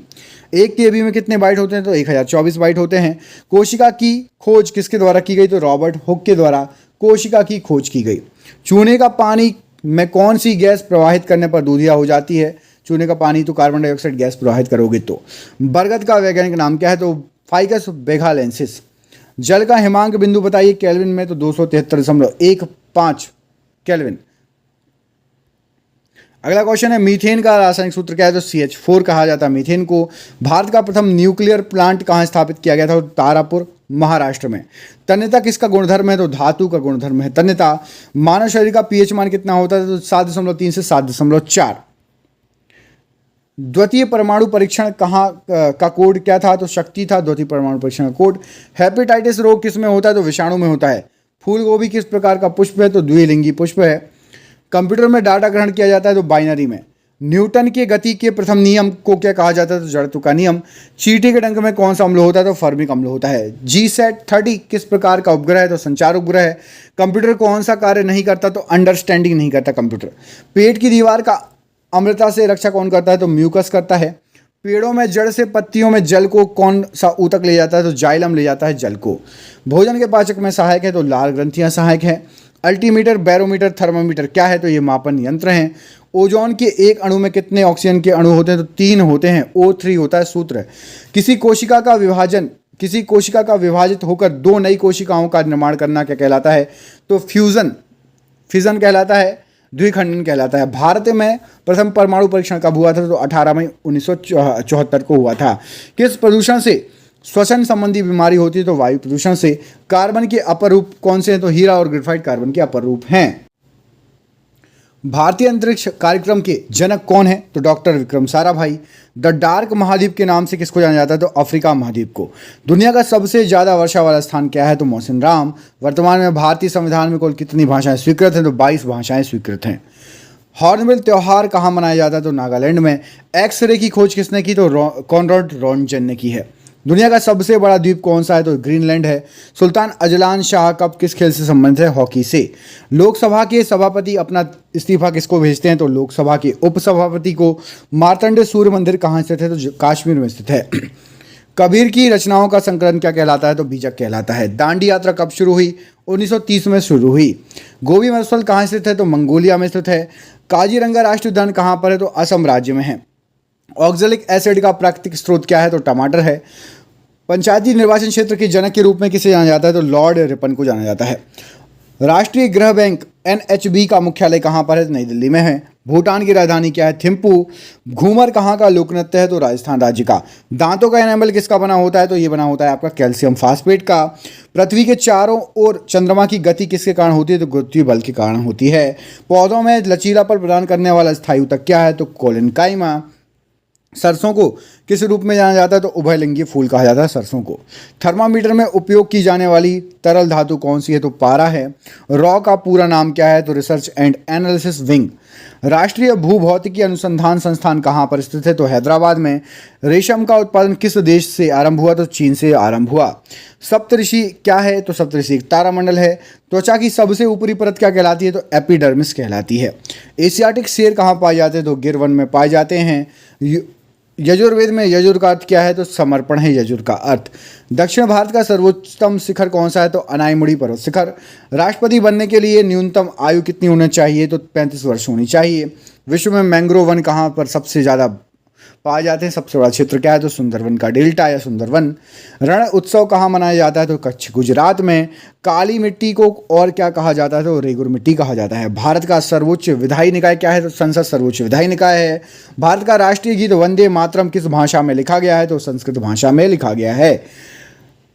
एक केबी में कितने बाइट होते हैं? तो 1024 बाइट होते हैं। कोशिका की खोज किसके द्वारा की गई? तो रॉबर्ट हुक के द्वारा कोशिका की खोज की गई। चूने का पानी में कौन सी गैस प्रवाहित करने पर दूधिया हो जाती है? चूने का पानी तो कार्बन डाइऑक्साइड गैस प्रवाहित करोगे तो। बरगद का वैज्ञानिक नाम क्या है? तो फाइकस बेगालेंसिस। जल का हिमांक बिंदु बताइए केल्विन में? तो 273.15 केल्विन। अगला क्वेश्चन है मीथेन का रासायनिक सूत्र क्या है? तो CH4 कहा जाता है मीथेन को। भारत का प्रथम न्यूक्लियर प्लांट कहाँ स्थापित किया गया था? तो तारापुर महाराष्ट्र में। तन्यता किसका गुणधर्म है? तो धातु का गुणधर्म है तन्यता। मानव शरीर का पीएच मान कितना होता है? तो 7.3 से 7.4। द्वितीय परमाणु परीक्षण कहाँ का कोड क्या था? तो शक्ति था द्वितीय परमाणु परीक्षण का कोड। हेपेटाइटिस रोग किस में होता है? तो विषाणु में होता है। फूल गोभी किस प्रकार का पुष्प है? तो द्विलिंगी पुष्प है। कंप्यूटर में डाटा ग्रहण किया जाता है तो बाइनरी में। न्यूटन के गति के प्रथम नियम को क्या कहा जाता है? तो जड़त्व का नियम। चींटी के डंक में कौन सा अम्ल होता है? तो फॉर्मिक अम्ल होता है। GSAT-30 किस प्रकार का उपग्रह है? तो संचार उपग्रह है। कंप्यूटर कौन सा कार्य नहीं करता? तो अंडरस्टैंडिंग नहीं करता कंप्यूटर। पेट की दीवार का अम्लता से रक्षा कौन करता है? तो म्यूकस करता है। पेड़ों में जड़ से पत्तियों में जल को कौन सा ऊतक ले जाता है? तो जाइलम ले जाता है जल को। भोजन के पाचक में सहायक है तो लाल ग्रंथियां सहायक है। अल्टीमीटर, बैरोमीटर, थर्मामीटर क्या है? तो ये मापन यंत्र हैं। ओजोन के एक अणु में कितने ऑक्सीजन के अणु होते हैं? तो 3 होते हैं। O3 होता है सूत्र। किसी कोशिका का विभाजित होकर 2 नई कोशिकाओं का निर्माण करना क्या कहलाता है? तो फिजन कहलाता है। द्विखंडन कहलाता है। भारत में प्रथम परमाणु परीक्षण कब हुआ था? तो 18 मई 1974 को हुआ था। किस प्रदूषण से श्वसन संबंधी बीमारी होती है? तो वायु प्रदूषण से। कार्बन के अपर रूप कौन से हैं? तो हीरा और ग्रेफाइट कार्बन के अपर रूप हैं। भारतीय अंतरिक्ष कार्यक्रम के जनक कौन है? तो doctor Vikram Sarabhai. The dark महाद्वीप के नाम से किसको जाना जाता है? तो अफ्रीका महाद्वीप को। दुनिया का सबसे ज्यादा वर्षा वाला स्थान क्या है? तो मौसिनराम। वर्तमान में भारतीय संविधान में कुल कितनी भाषाएं स्वीकृत हैं? तो 22 भाषाएं स्वीकृत हैं। हॉर्नबिल त्योहार कहाँ मनाया जाता है? तो नागालैंड में। एक्सरे की खोज किसने की? तो कॉनराड रॉन्टजन ने की है। दुनिया का सबसे बड़ा द्वीप कौन सा है? तो ग्रीनलैंड है। सुल्तान अजलान शाह कप किस खेल से संबंधित है? हॉकी से। लोकसभा के सभापति अपना इस्तीफा किसको भेजते हैं? तो लोकसभा के उपसभापति को। मार्तंड सूर्य मंदिर कहाँ स्थित है? तो कश्मीर में स्थित है। कबीर की रचनाओं का संकलन क्या कहलाता है? तो बीजक कहलाता है। दांडी यात्रा कब शुरू हुई? 1930 में शुरू हुई। गोबी मरुस्थल कहाँ स्थित है? तो मंगोलिया में स्थित है। काजीरंगा राष्ट्रीय उद्यान कहाँ पर है? तो असम राज्य में है। ऑक्जेलिक एसिड का प्राकृतिक स्रोत क्या है? तो टमाटर है। पंचायती निर्वाचन क्षेत्र के जनक के रूप में किसे जाना जाता है? तो लॉर्ड रिपन को जाना जाता है। राष्ट्रीय गृह बैंक NHB का मुख्यालय कहाँ पर है? नई दिल्ली में है। भूटान की राजधानी क्या है? थिम्पू। घूमर कहाँ का लोक नृत्य है? तो राजस्थान राज्य का। दांतों का एनामल किसका बना होता है? तो ये बना होता है आपका कैल्शियम फास्फेट का। पृथ्वी के चारों ओर चंद्रमा की गति किसके कारण होती है? तो गुरुत्वीय बल के कारण होती है। पौधों में लचीलापन प्रदान करने वाला स्थायी ऊतक क्या है? तो कोलेनकाइमा। सरसों को किस रूप में जाना जाता है? तो उभयलिंगी फूल कहा जाता है सरसों को। थर्मामीटर में उपयोग की जाने वाली तरल धातु कौन सी है? तो पारा है। रॉ का पूरा नाम क्या है? तो रिसर्च एंड एनालिसिस विंग। राष्ट्रीय भूभौतिकी अनुसंधान संस्थान कहाँ पर स्थित है? तो हैदराबाद में। रेशम का उत्पादन किस देश से आरंभ हुआ? तो चीन से आरंभ हुआ। सप्तऋषि क्या है? तो सप्तऋषि एक तारामंडल है। त्वचा की सबसे ऊपरी परत क्या कहलाती है? तो एपिडर्मिस कहलाती है। एशियाटिक शेर कहाँ पाए जाते हैं? तो गिर वन में पाए जाते हैं। यजुर्वेद में यजुर का अर्थ क्या है? तो समर्पण है यजुर का अर्थ। दक्षिण भारत का सर्वोच्चतम शिखर कौन सा है? तो अनाईमुड़ी पर्वत शिखर। राष्ट्रपति बनने के लिए न्यूनतम आयु कितनी होनी चाहिए? तो 35 वर्ष होनी चाहिए। विश्व में मैंग्रोव वन कहाँ पर सबसे ज़्यादा पाए जाते हैं? सबसे बड़ा क्षेत्र क्या है? तो सुंदरवन का डेल्टा या सुंदरवन। रण उत्सव कहाँ मनाया जाता है? तो कच्छ गुजरात में। काली मिट्टी को और क्या कहा जाता है? तो रेगुर मिट्टी कहा जाता है। भारत का सर्वोच्च विधायी निकाय क्या है? तो संसद सर्वोच्च विधायी निकाय है। भारत का राष्ट्रीय गीत वंदे मातरम किस भाषा में लिखा गया है? तो संस्कृत भाषा में लिखा गया है।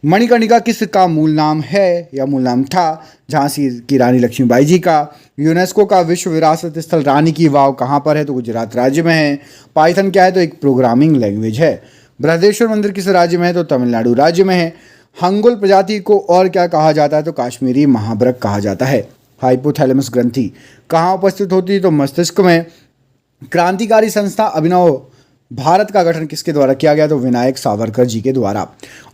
मणिकर्णिका किसका मूल नाम है या मूल नाम था? झांसी की रानी लक्ष्मीबाई जी का। यूनेस्को का विश्व विरासत स्थल रानी की वाव कहाँ पर है? तो गुजरात राज्य में है। पाइथन क्या है? तो एक प्रोग्रामिंग लैंग्वेज है। बृहदेश्वर मंदिर किस राज्य में है? तो तमिलनाडु राज्य में है। हंगुल प्रजाति को और क्या कहा जाता है? तो काश्मीरी महाभ्रक कहा जाता है। हाइपोथैलेमस ग्रंथि कहाँ उपस्थित होती है? तो मस्तिष्क में। क्रांतिकारी संस्था अभिनव भारत का गठन किसके द्वारा किया गया? तो विनायक सावरकर जी के द्वारा।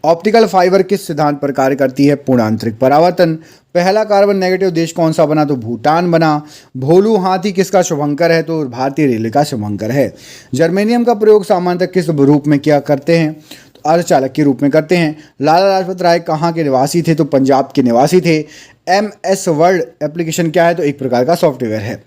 ऑप्टिकल फाइबर किस सिद्धांत पर कार्य करती है? पूर्णांतरिक परावर्तन। पहला कार्बन नेगेटिव देश कौन सा बना? तो भूटान बना। भोलू हाथी किसका शुभंकर है? तो भारतीय रेलवे का शुभंकर है। जर्मेनियम का प्रयोग सामान्यतः किस रूप में किया करते हैं? तो अर्धचालक के रूप में करते हैं। लाला लाजपत राय कहाँ के निवासी थे? तो पंजाब के निवासी थे। MS वर्ड एप्लीकेशन क्या है? तो एक प्रकार का सॉफ्टवेयर है।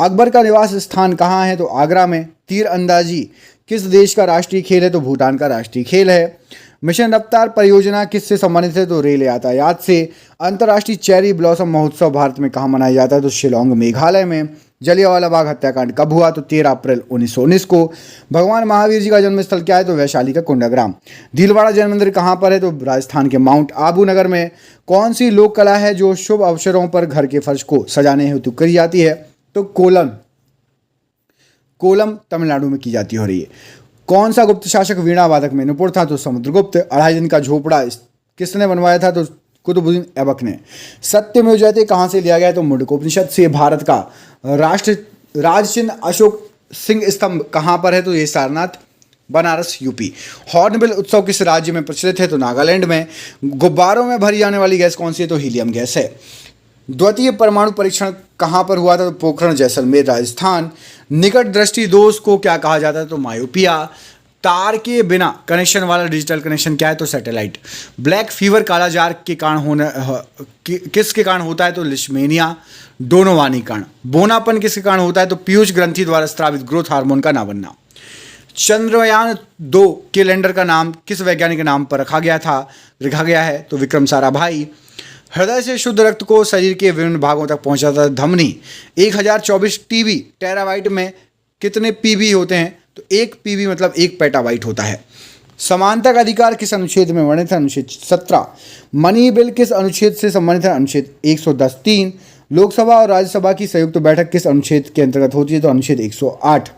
अकबर का निवास स्थान कहाँ है? तो आगरा में। तीर अंदाजी किस देश का राष्ट्रीय खेल है? तो भूटान का राष्ट्रीय खेल है। मिशन रफ्तार परियोजना किससे संबंधित है? तो रेल यातायात से। अंतर्राष्ट्रीय चेरी ब्लॉसम महोत्सव भारत में कहाँ मनाया जाता है? तो शिलोंग मेघालय में। जलियांवाला बाग हत्याकांड कब हुआ? तो 13 अप्रैल 1919 को। भगवान महावीर जी का जन्मस्थल क्या है? तो वैशाली का कुंडाग्राम। भीलवाड़ा जैन मंदिर कहाँ पर है? तो राजस्थान के माउंट आबू नगर में। कौन सी लोक कला है जो शुभ अवसरों पर घर के फर्श को सजाने हेतु करी जाती है? तो कोलम तमिलनाडु में की जाती हो रही है। कौन सा गुप्त शासक वीणा वादक में निपुण था? तो समुद्रगुप्त। 2.5 दिन का झोपड़ा किसने बनवाया था? तो कुतुबुद्दीन ऐबक ने। सत्यमेव जयते कहाँ से लिया गया है? तो मुंडकोपनिषद से। भारत का राष्ट्र राज चिन्ह अशोक सिंह स्तंभ कहाँ पर है? तो ये सारनाथ, बनारस, यूपी। हॉर्नबिल उत्सव किस राज्य में प्रचलित है? तो नागालैंड में। गुब्बारों में भरी जाने वाली गैस कौन सी है? तो हीलियम गैस है। द्वितीय परमाणु परीक्षण कहाँ पर हुआ था? तो पोखरण, जैसलमेर, राजस्थान। निकट दृष्टि दोष को क्या कहा जाता है? तो मायोपिया। तार के बिना कनेक्शन वाला डिजिटल कनेक्शन क्या है? तो सैटेलाइट। ब्लैक फीवर कालाजार के कारण किसके कारण होता है? तो लिशमेनिया डोनोवानी कारण। बोनापन किसके कारण होता है? तो पीयूष ग्रंथि द्वारा स्रावित ग्रोथ हार्मोन का ना बनना। चंद्रयान 2 के लैंडर का नाम किस वैज्ञानिक के नाम पर रखा गया है? तो विक्रम साराभाई। हृदय से शुद्ध रक्त को शरीर के विभिन्न भागों तक पहुंचाता है धमनी। 1024 टीबी टेराबाइट में कितने पीबी होते हैं? तो 1 पीबी मतलब 1 पेटाबाइट होता है। समानता का अधिकार किस अनुच्छेद में वर्णित है? अनुच्छेद 17। मनी बिल किस अनुच्छेद से संबंधित है? अनुच्छेद 110(3). लोकसभा और राज्यसभा की संयुक्त बैठक किस अनुच्छेद के अंतर्गत होती है? तो अनुच्छेद 108।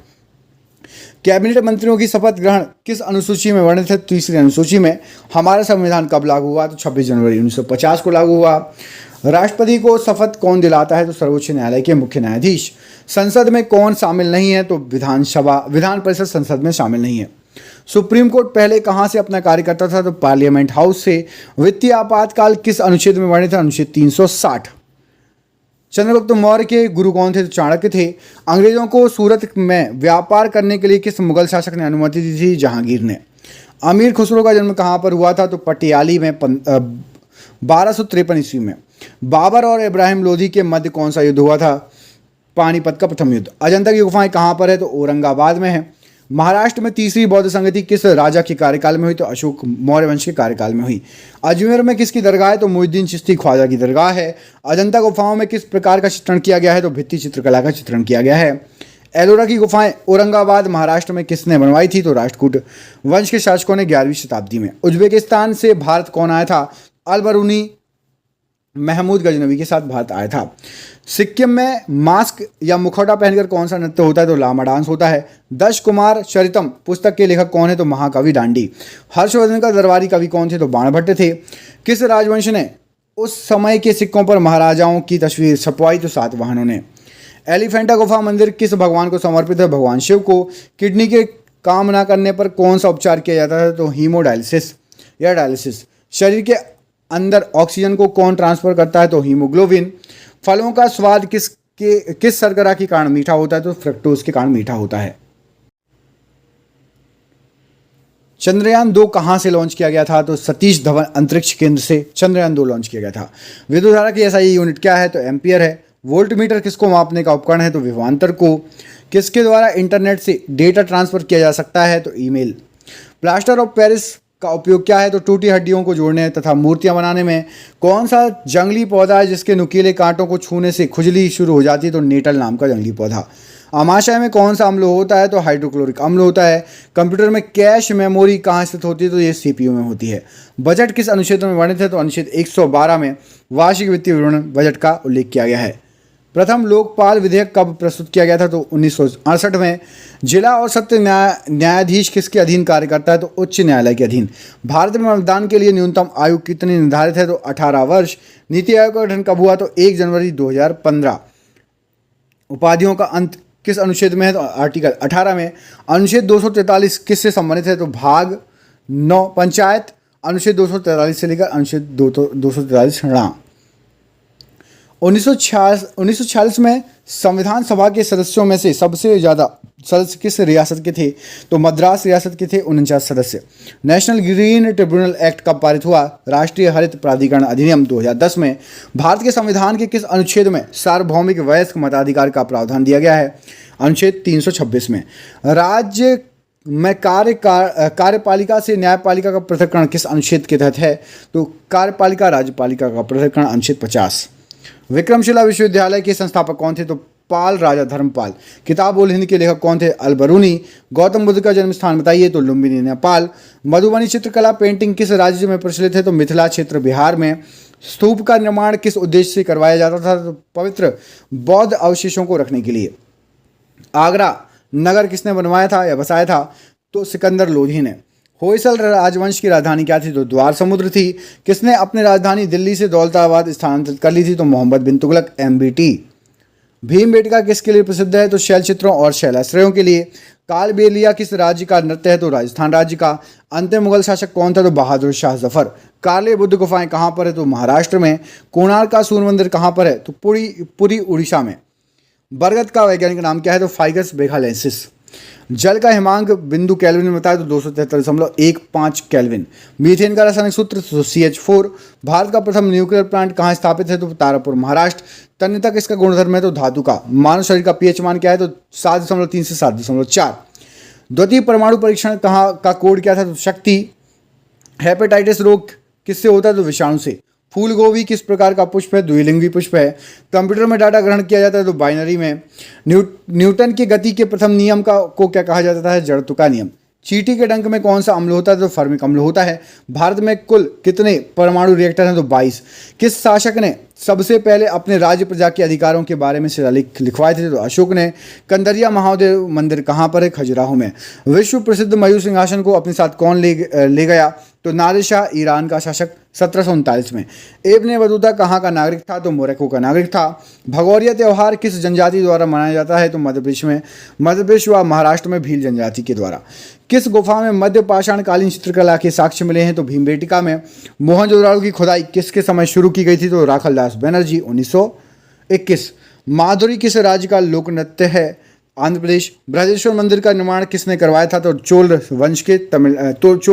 कैबिनेट मंत्रियों की शपथ ग्रहण किस अनुसूची में वर्णित है? तीसरी अनुसूची में। हमारा संविधान कब लागू हुआ? तो 26 जनवरी 1950 को लागू हुआ। राष्ट्रपति को शपथ कौन दिलाता है? तो सर्वोच्च न्यायालय के मुख्य न्यायाधीश। संसद में कौन शामिल नहीं है? तो विधान परिषद संसद में शामिल नहीं है। सुप्रीम कोर्ट पहले कहां से अपना कार्य करता था? तो पार्लियामेंट हाउस से। वित्तीय आपातकाल किस अनुच्छेद में वर्णित है? अनुच्छेद 360। चंद्रगुप्त मौर्य के गुरु कौन थे? तो चाणक्य थे। अंग्रेजों को सूरत में व्यापार करने के लिए किस मुगल शासक ने अनुमति दी थी? जहांगीर ने। अमीर खुसरो का जन्म कहाँ पर हुआ था? तो पटियाली में 1253 ईस्वी में। बाबर और इब्राहिम लोधी के मध्य कौन सा युद्ध हुआ था? पानीपत का प्रथम युद्ध। अजंता की गुफाएं कहाँ पर है? तो औरंगाबाद में है। महाराष्ट्र में तीसरी बौद्ध संगति किस राजा के कार्यकाल में हुई? तो अशोक मौर्य वंश के कार्यकाल में हुई। अजमेर में किसकी दरगाह है? तो मोइनुद्दीन चिश्ती ख्वाजा की दरगाह है। अजंता गुफाओं में किस प्रकार का चित्रण किया गया है? तो भित्ति चित्रकला का चित्रण किया गया है। एलोरा की गुफाएं औरंगाबाद महाराष्ट्र में किसने बनवाई थी? तो राष्ट्रकूट वंश के शासकों ने 11वीं शताब्दी में। उज्बेकिस्तान से भारत कौन आया था? अल-बरूनी महमूद गजनवी के साथ भारत आया था। सिक्किम में मास्क या मुखौटा पहनकर कौन सा नृत्य होता है? तो लामा डांस होता है। दश कुमार चरितम पुस्तक के लेखक कौन है? तो महाकवि दांडी। हर्षवर्धन का दरबारी कवि कौन थे? तो बाणभट्ट थे। किस राजवंश ने उस समय के सिक्कों पर महाराजाओं की तस्वीर छपवाई? तो सातवाहनों ने। एलिफेंटा गुफा मंदिर किस भगवान को समर्पित है? भगवान शिव को। किडनी के काम न करने पर कौन सा उपचार किया जाता है? तो हीमोडायलिसिस या डायलिसिस। शरीर के अंदर ऑक्सीजन को कौन ट्रांसफर करता है? तो हीमोग्लोबिन। फलों का स्वाद किस शर्करा के कारण मीठा होता है? तो फ्रक्टोज के कारण मीठा होता है। चंद्रयान 2 कहां से लॉन्च किया गया था? तो सतीश धवन अंतरिक्ष केंद्र से चंद्रयान 2 लॉन्च किया गया था। विद्युत धारा की एसआई यूनिट क्या है? तो एम्पियर है। वोल्टमीटर किसको मापने का उपकरण है? तो विभवांतर को। किसके द्वारा इंटरनेट से डेटा ट्रांसफर किया जा सकता है? तो ईमेल। प्लास्टर ऑफ पेरिस का उपयोग क्या है? तो टूटी हड्डियों को जोड़ने तथा मूर्तियां बनाने में। कौन सा जंगली पौधा है जिसके नुकीले कांटों को छूने से खुजली शुरू हो जाती है? तो नेटल नाम का जंगली पौधा। आमाशय में कौन सा अम्ल होता है? तो हाइड्रोक्लोरिक अम्ल होता है। कंप्यूटर में कैश मेमोरी कहाँ स्थित होती है? तो ये सीपीयू में होती है। बजट किस अनुच्छेद में वर्णित है? तो अनुच्छेद 112 में वार्षिक वित्तीय विवरण बजट का उल्लेख किया गया है। प्रथम लोकपाल विधेयक कब प्रस्तुत किया गया था? तो 1968 में। जिला और सत्र न्यायाधीश किसके अधीन कार्य करता है? तो उच्च न्यायालय के अधीन। भारत में मतदान के लिए न्यूनतम आयु कितनी निर्धारित है? तो 18 वर्ष। नीति आयोग का गठन कब हुआ? तो 1 जनवरी 2015। उपाधियों का अंत किस अनुच्छेद में है? तो आर्टिकल 18 में। अनुच्छेद 243 किससे संबंधित है? तो भाग 9 पंचायत। अनुच्छेद 243 से लेकर अनुच्छेद 243 हाँ। 1946 में संविधान सभा के सदस्यों में से सबसे ज़्यादा सदस्य किस रियासत के थे? तो मद्रास रियासत के थे, 49 सदस्य। नेशनल ग्रीन ट्रिब्यूनल एक्ट कब पारित हुआ? राष्ट्रीय हरित प्राधिकरण अधिनियम 2010 में। भारत के संविधान के किस अनुच्छेद में सार्वभौमिक वयस्क मताधिकार का प्रावधान दिया गया है? अनुच्छेद 326 में। राज्य में कार्यपालिका से न्यायपालिका का पृथक्करण किस अनुच्छेद के तहत है? तो कार्यपालिका राज्यपालिका का पृथक्करण अनुच्छेद 50। विक्रमशिला विश्वविद्यालय के संस्थापक कौन थे? तो पाल राजा धर्मपाल। किताब उल हिंद के लेखक कौन थे? अल बरूनी। गौतम बुद्ध का जन्म स्थान बताइए, तो लुम्बिनी नेपाल। मधुबनी चित्रकला पेंटिंग किस राज्य में प्रचलित है? तो मिथिला क्षेत्र बिहार में। स्तूप का निर्माण किस उद्देश्य से करवाया जाता था? तो पवित्र बौद्ध अवशेषों को रखने के लिए। आगरा नगर किसने बनवाया था या बसाया था? तो सिकंदर लोधी ने। होयसल राजवंश की राजधानी क्या थी? तो द्वार समुद्र थी। किसने अपनी राजधानी दिल्ली से दौलताबाद स्थानांतरित कर ली थी? तो मोहम्मद बिन तुगलक, MBT। भीमबेटका किसके लिए प्रसिद्ध है? तो शैल चित्रों और शैलाश्रयों के लिए। कालबेलिया किस राज्य का नृत्य है? तो राजस्थान राज्य का। अंतिम मुगल शासक कौन था? तो बहादुर शाह जफर। काले बुद्ध गुफाएं कहाँ पर है? तो महाराष्ट्र में। कोणार्क का सूर्य मंदिर कहाँ पर है? तो पुरी उड़ीसा में। बरगद का वैज्ञानिक नाम क्या है? तो फाइगस बेखालेंसिस। जल का हिमांक बिंदु केल्विन में बताया, तो 273.15 केल्विन। मीथेन का रासायनिक सूत्र तो CH4। भारत का प्रथम न्यूक्लियर प्लांट कहाँ स्थापित है? तो तारापुर महाराष्ट्र। तन्यता किसका गुणधर्म है? तो धातु का। मानव शरीर का pH मान क्या है? तो 7.3 से 7.4। द्वितीय परमाणु परीक्षण कहाँ का कोड क्या था? तो शक्ति। हेपेटाइटिस रोग किससे होता है? तो विषाणु से। फूल गोभी किस प्रकार का पुष्प है? द्विलिंगी पुष्प है। कंप्यूटर में डाटा ग्रहण किया जाता है तो बाइनरी में। न्यूटन की गति के प्रथम नियम को क्या कहा जाता है? जड़त्व का नियम। चींटी के डंक में कौन सा अम्ल होता है? तो फर्मिक अम्ल होता है। भारत में कुल कितने परमाणु रिएक्टर हैं? तो 22। किस शासक ने सबसे पहले अपने राज्य प्रजा के अधिकारों के बारे में शिलालेख लिखवाए थे? तो अशोक ने। कंदरिया महादेव मंदिर कहाँ पर है? खजुराहो में। विश्व प्रसिद्ध मयूर सिंहासन को अपने साथ कौन ले गया? तो नादिर शाह, ईरान का शासक, 1739 में। इब्ने बतूता कहाँ का नागरिक था? तो मोरक्को का नागरिक था। भगौरिया त्यौहार किस जनजाति द्वारा मनाया जाता है? तो मध्य प्रदेश में। मध्य प्रदेश व महाराष्ट्र में भील जनजाति के द्वारा। किस गुफा में मध्य पाषाणकालीन चित्रकला के साक्ष्य मिले हैं? तो भीमबेटका में। मोहनजोदड़ो की खुदाई किसके समय शुरू की गई थी? तो राखलदास बनर्जी, 1921। माधुरी किस राज्य का लोक नृत्य है? आंध्र प्रदेश। बृहदेश्वर मंदिर का निर्माण किसने करवाया था? तो चोल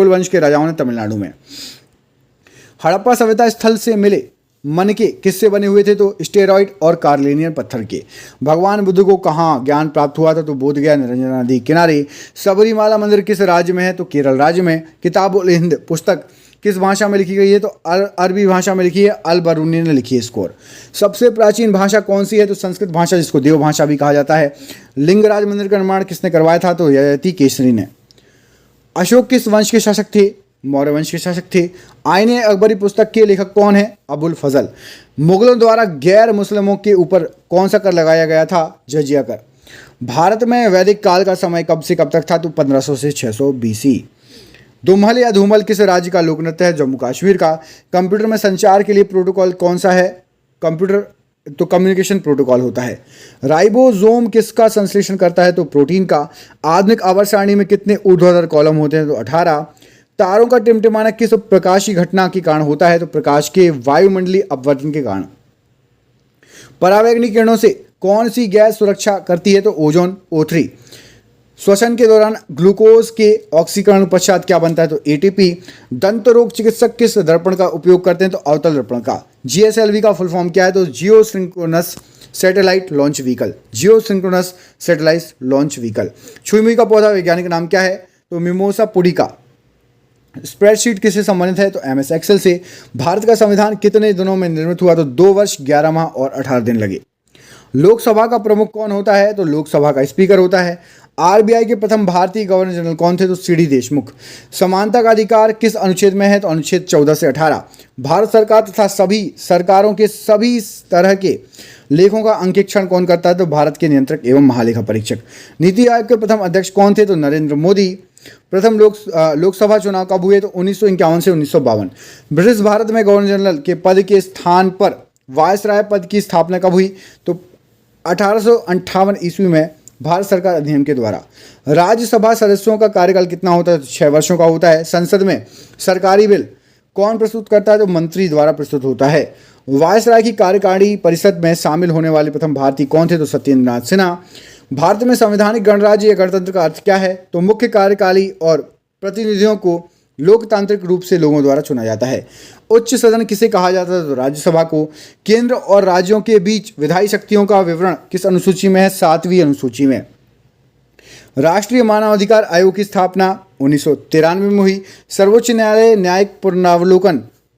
वंश के राजाओं ने तमिलनाडु में। हड़प्पा सभ्यता स्थल से मिले मनके किससे बने हुए थे? तो स्टेरॉइड और कार्लिनियन पत्थर के। भगवान बुद्ध को कहाँ ज्ञान प्राप्त हुआ था? तो बोध गया, निरंजना नदी किनारे। सबरीमाला मंदिर किस राज्य में है? तो केरल राज्य में। किताब उल हिंद पुस्तक किस भाषा में लिखी गई है? तो अरबी भाषा में लिखी है। अल बरूनी ने लिखी है स्कोर। सबसे प्राचीन भाषा कौन सी है? तो संस्कृत भाषा, जिसको देव भाषा भी कहा जाता है। लिंगराज मंदिर का निर्माण किसने करवाया था? तो ययाति केसरी ने। अशोक किस वंश के शासक थे? मौर्य वंश के शासक थे। आईने अकबरी पुस्तक के लेखक कौन है? अबुल फजल। मुगलों द्वारा गैर मुस्लिमों के ऊपर कौन सा कर लगाया गया था? जजिया कर। भारत में वैदिक काल का समय कब से कब तक था? तो 1500 से 600 BC। दुम्हल या धूमल किस राज्य का लोक नृत्य है? जम्मू कश्मीर का। कंप्यूटर में संचार के लिए प्रोटोकॉल कौन सा है? कम्युनिकेशन प्रोटोकॉल होता है। राइबोसोम किसका संश्लेषण करता है? तो प्रोटीन का। आधुनिक आवर्त सारणी में कितने ऊर्ध्वाधर कॉलम होते हैं? तो 18। तारों का टिमटिमाना किस प्रकाशीय घटना के कारण होता है? तो प्रकाश के वायुमंडलीय अपवर्तन के कारण। परावैंगनी किरणों से कौन सी गैस सुरक्षा करती है? तो ओजोन, O3। श्वसन के दौरान ग्लूकोज के ऑक्सीकरण पश्चात क्या बनता है? तो ATP। दंत रोग चिकित्सक किस दर्पण का उपयोग करते हैं? तो अवतल दर्पण का। GSLV का फुल फॉर्म क्या है? तो जियो सिंक्रोनस सैटेलाइट लॉन्च व्हीकल। जियो सिंक्रोनस सैटेलाइट लॉन्च व्हीकल। छुई का पौधा वैज्ञानिक नाम क्या है? तो मिमोसा पुडिका। स्प्रेडशीट किससे संबंधित है? तो MS Excel से। भारत का संविधान कितने दिनों में निर्मित हुआ? तो 2 वर्ष 11 माह और 18 दिन लगे। लोकसभा का प्रमुख कौन होता है? तो लोकसभा का स्पीकर होता है। RBI के प्रथम भारतीय गवर्नर जनरल कौन थे? तो CD देशमुख। समानता का अधिकार किस अनुच्छेद में है? तो अनुच्छेद 14 से 18। भारत सरकार तथा सभी सरकारों के सभी तरह के लेखों का अंकेक्षण कौन करता है? तो भारत के नियंत्रक एवं महालेखा परीक्षक। नीति आयोग के प्रथम अध्यक्ष कौन थे? तो नरेंद्र मोदी। प्रथम लोकसभा चुनाव कब हुए? तो 1951 से 1952। ब्रिटिश भारत में गवर्नर जनरल के पद के स्थान पर वायसराय पद की स्थापना कब हुई? तो 1858 ईस्वी में भारत सरकार अधिनियम के द्वारा। राज्यसभा सदस्यों का कार्यकाल कितना होता है? तो 6 वर्षों का होता है। संसद में सरकारी बिल कौन प्रस्तुत करता है? तो मंत्री द्वारा प्रस्तुत होता है। वायसराय की कार्यकारिणी परिषद में शामिल होने वाले प्रथम भारतीय कौन थे? तो सत्येंद्र नाथ सिन्हा। भारत में संवैधानिक गणराज्य या गणतंत्र का अर्थ क्या है? तो मुख्य कार्यकाली और प्रतिनिधियों को लोकतांत्रिक रूप से लोगों द्वारा चुना जाता है। उच्च सदन किसे कहा जाता है? तो राज्यसभा को। केंद्र और राज्यों के बीच विधायी शक्तियों का विवरण किस अनुसूची में है? 7वीं अनुसूची में। राष्ट्रीय मानवाधिकार आयोग की स्थापना 1993 में हुई। सर्वोच्च न्यायालय न्यायिक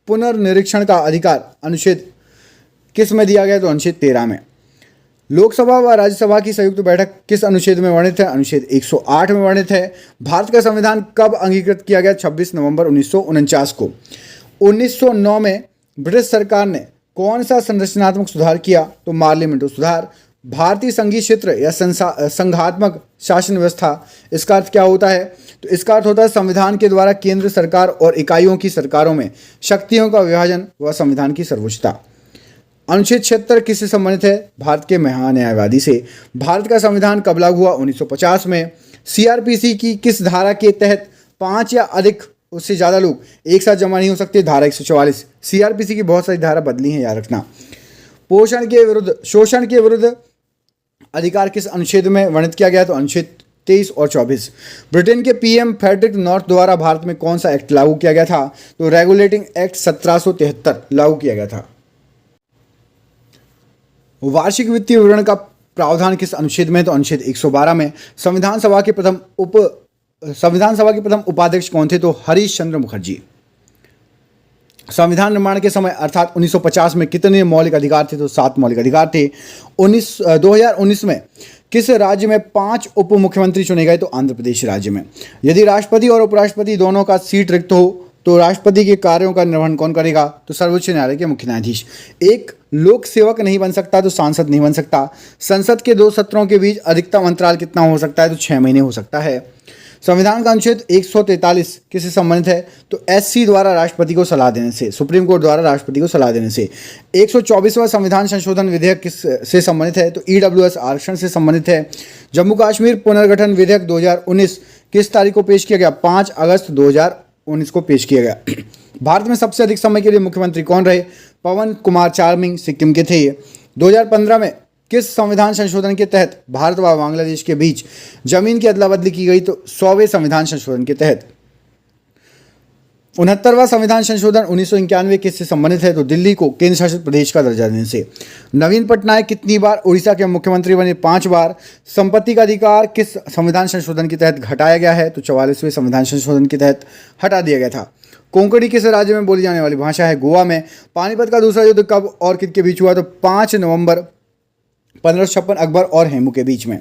पुनर्निरीक्षण का अधिकार अनुच्छेद किस में दिया गया? तो अनुच्छेद 13 में। लोकसभा व राज्यसभा की संयुक्त बैठक किस अनुच्छेद में वर्णित है? अनुच्छेद 108 में वर्णित है। भारत का संविधान कब अंगीकृत किया गया? 26 नवंबर 1949 को। 1909 में ब्रिटिश सरकार ने कौन सा संरचनात्मक सुधार किया? तो मार्ली मिंटो सुधार। भारतीय संघीय क्षेत्र या संघात्मक शासन व्यवस्था, इसका अर्थ क्या होता है? तो इसका अर्थ होता है संविधान के द्वारा केंद्र सरकार और इकाइयों की सरकारों में शक्तियों का विभाजन व संविधान की सर्वोच्चता। अनुच्छेद 76 किससे संबंधित है? भारत के महान्यायवादी से। भारत का संविधान कब लागू हुआ? 1950 में। सीआरपीसी की किस धारा के तहत 5 या अधिक उससे ज़्यादा लोग एक साथ जमा नहीं हो सकते? धारा 144। सीआरपीसी की बहुत सारी धारा बदली हैं, याद रखना। शोषण के विरुद्ध अधिकार किस अनुच्छेद में वर्णित किया गया? तो अनुच्छेद 23 और 24। ब्रिटेन के पीएम फ्रेडरिक नॉर्थ द्वारा भारत में कौन सा एक्ट लागू किया गया था? तो रेगुलेटिंग एक्ट 1773 लागू किया गया था। वार्षिक वित्तीय विवरण का प्रावधान किस अनुच्छेद में? तो अनुच्छेद 112 में। संविधान सभा के प्रथम उपाध्यक्ष कौन थे? तो हरीश चंद्र मुखर्जी। संविधान निर्माण के समय अर्थात 1950 में कितने मौलिक अधिकार थे? तो 7 मौलिक अधिकार थे। 2019 में किस राज्य में 5 उप मुख्यमंत्री चुने गए? तो आंध्र प्रदेश राज्य में। यदि राष्ट्रपति और उपराष्ट्रपति दोनों का सीट रिक्त हो तो राष्ट्रपति के कार्यों का निर्वहन कौन करेगा? तो सर्वोच्च न्यायालय के मुख्य न्यायाधीश। एक लोक सेवक नहीं बन सकता तो सांसद नहीं बन सकता। संसद के 2 सत्रों के बीच अधिकतम अंतराल कितना हो सकता है? तो 6 महीने हो सकता है। संविधान का अनुच्छेद 143 किससे संबंधित है? तो एससी द्वारा राष्ट्रपति को सलाह देने से, सुप्रीम कोर्ट द्वारा राष्ट्रपति को सलाह देने से। 124वां संविधान संशोधन विधेयक किस से संबंधित है? तो ईडब्ल्यूएस आरक्षण से संबंधित है। जम्मू कश्मीर पुनर्गठन विधेयक 2019 किस तारीख को पेश किया गया? 5 अगस्त 2019 को पेश किया गया। भारत में सबसे अधिक समय के लिए मुख्यमंत्री कौन रहे? पवन कुमार चार्मिंग सिक्किम के थे ये। 2015 में किस संविधान संशोधन के तहत भारत व बांग्लादेश के बीच जमीन की अदला बदली की गई? तो 100वें संविधान संशोधन के तहत। 69वां संविधान संशोधन 1991 किससे संबंधित है? तो दिल्ली को केंद्र शासित प्रदेश का दर्जा देने से। नवीन पटनायक कितनी बार उड़ीसा के मुख्यमंत्री बने? 5 बार। संपत्ति का अधिकार किस संविधान संशोधन के तहत घटाया गया है? तो 44वें संविधान संशोधन के तहत हटा दिया गया था। कोंकणी किस राज्य में बोली जाने वाली भाषा है? गोवा में। पानीपत का दूसरा युद्ध कब और किसके बीच हुआ? तो 5 नवंबर 1556 अकबर और हेमू के बीच में।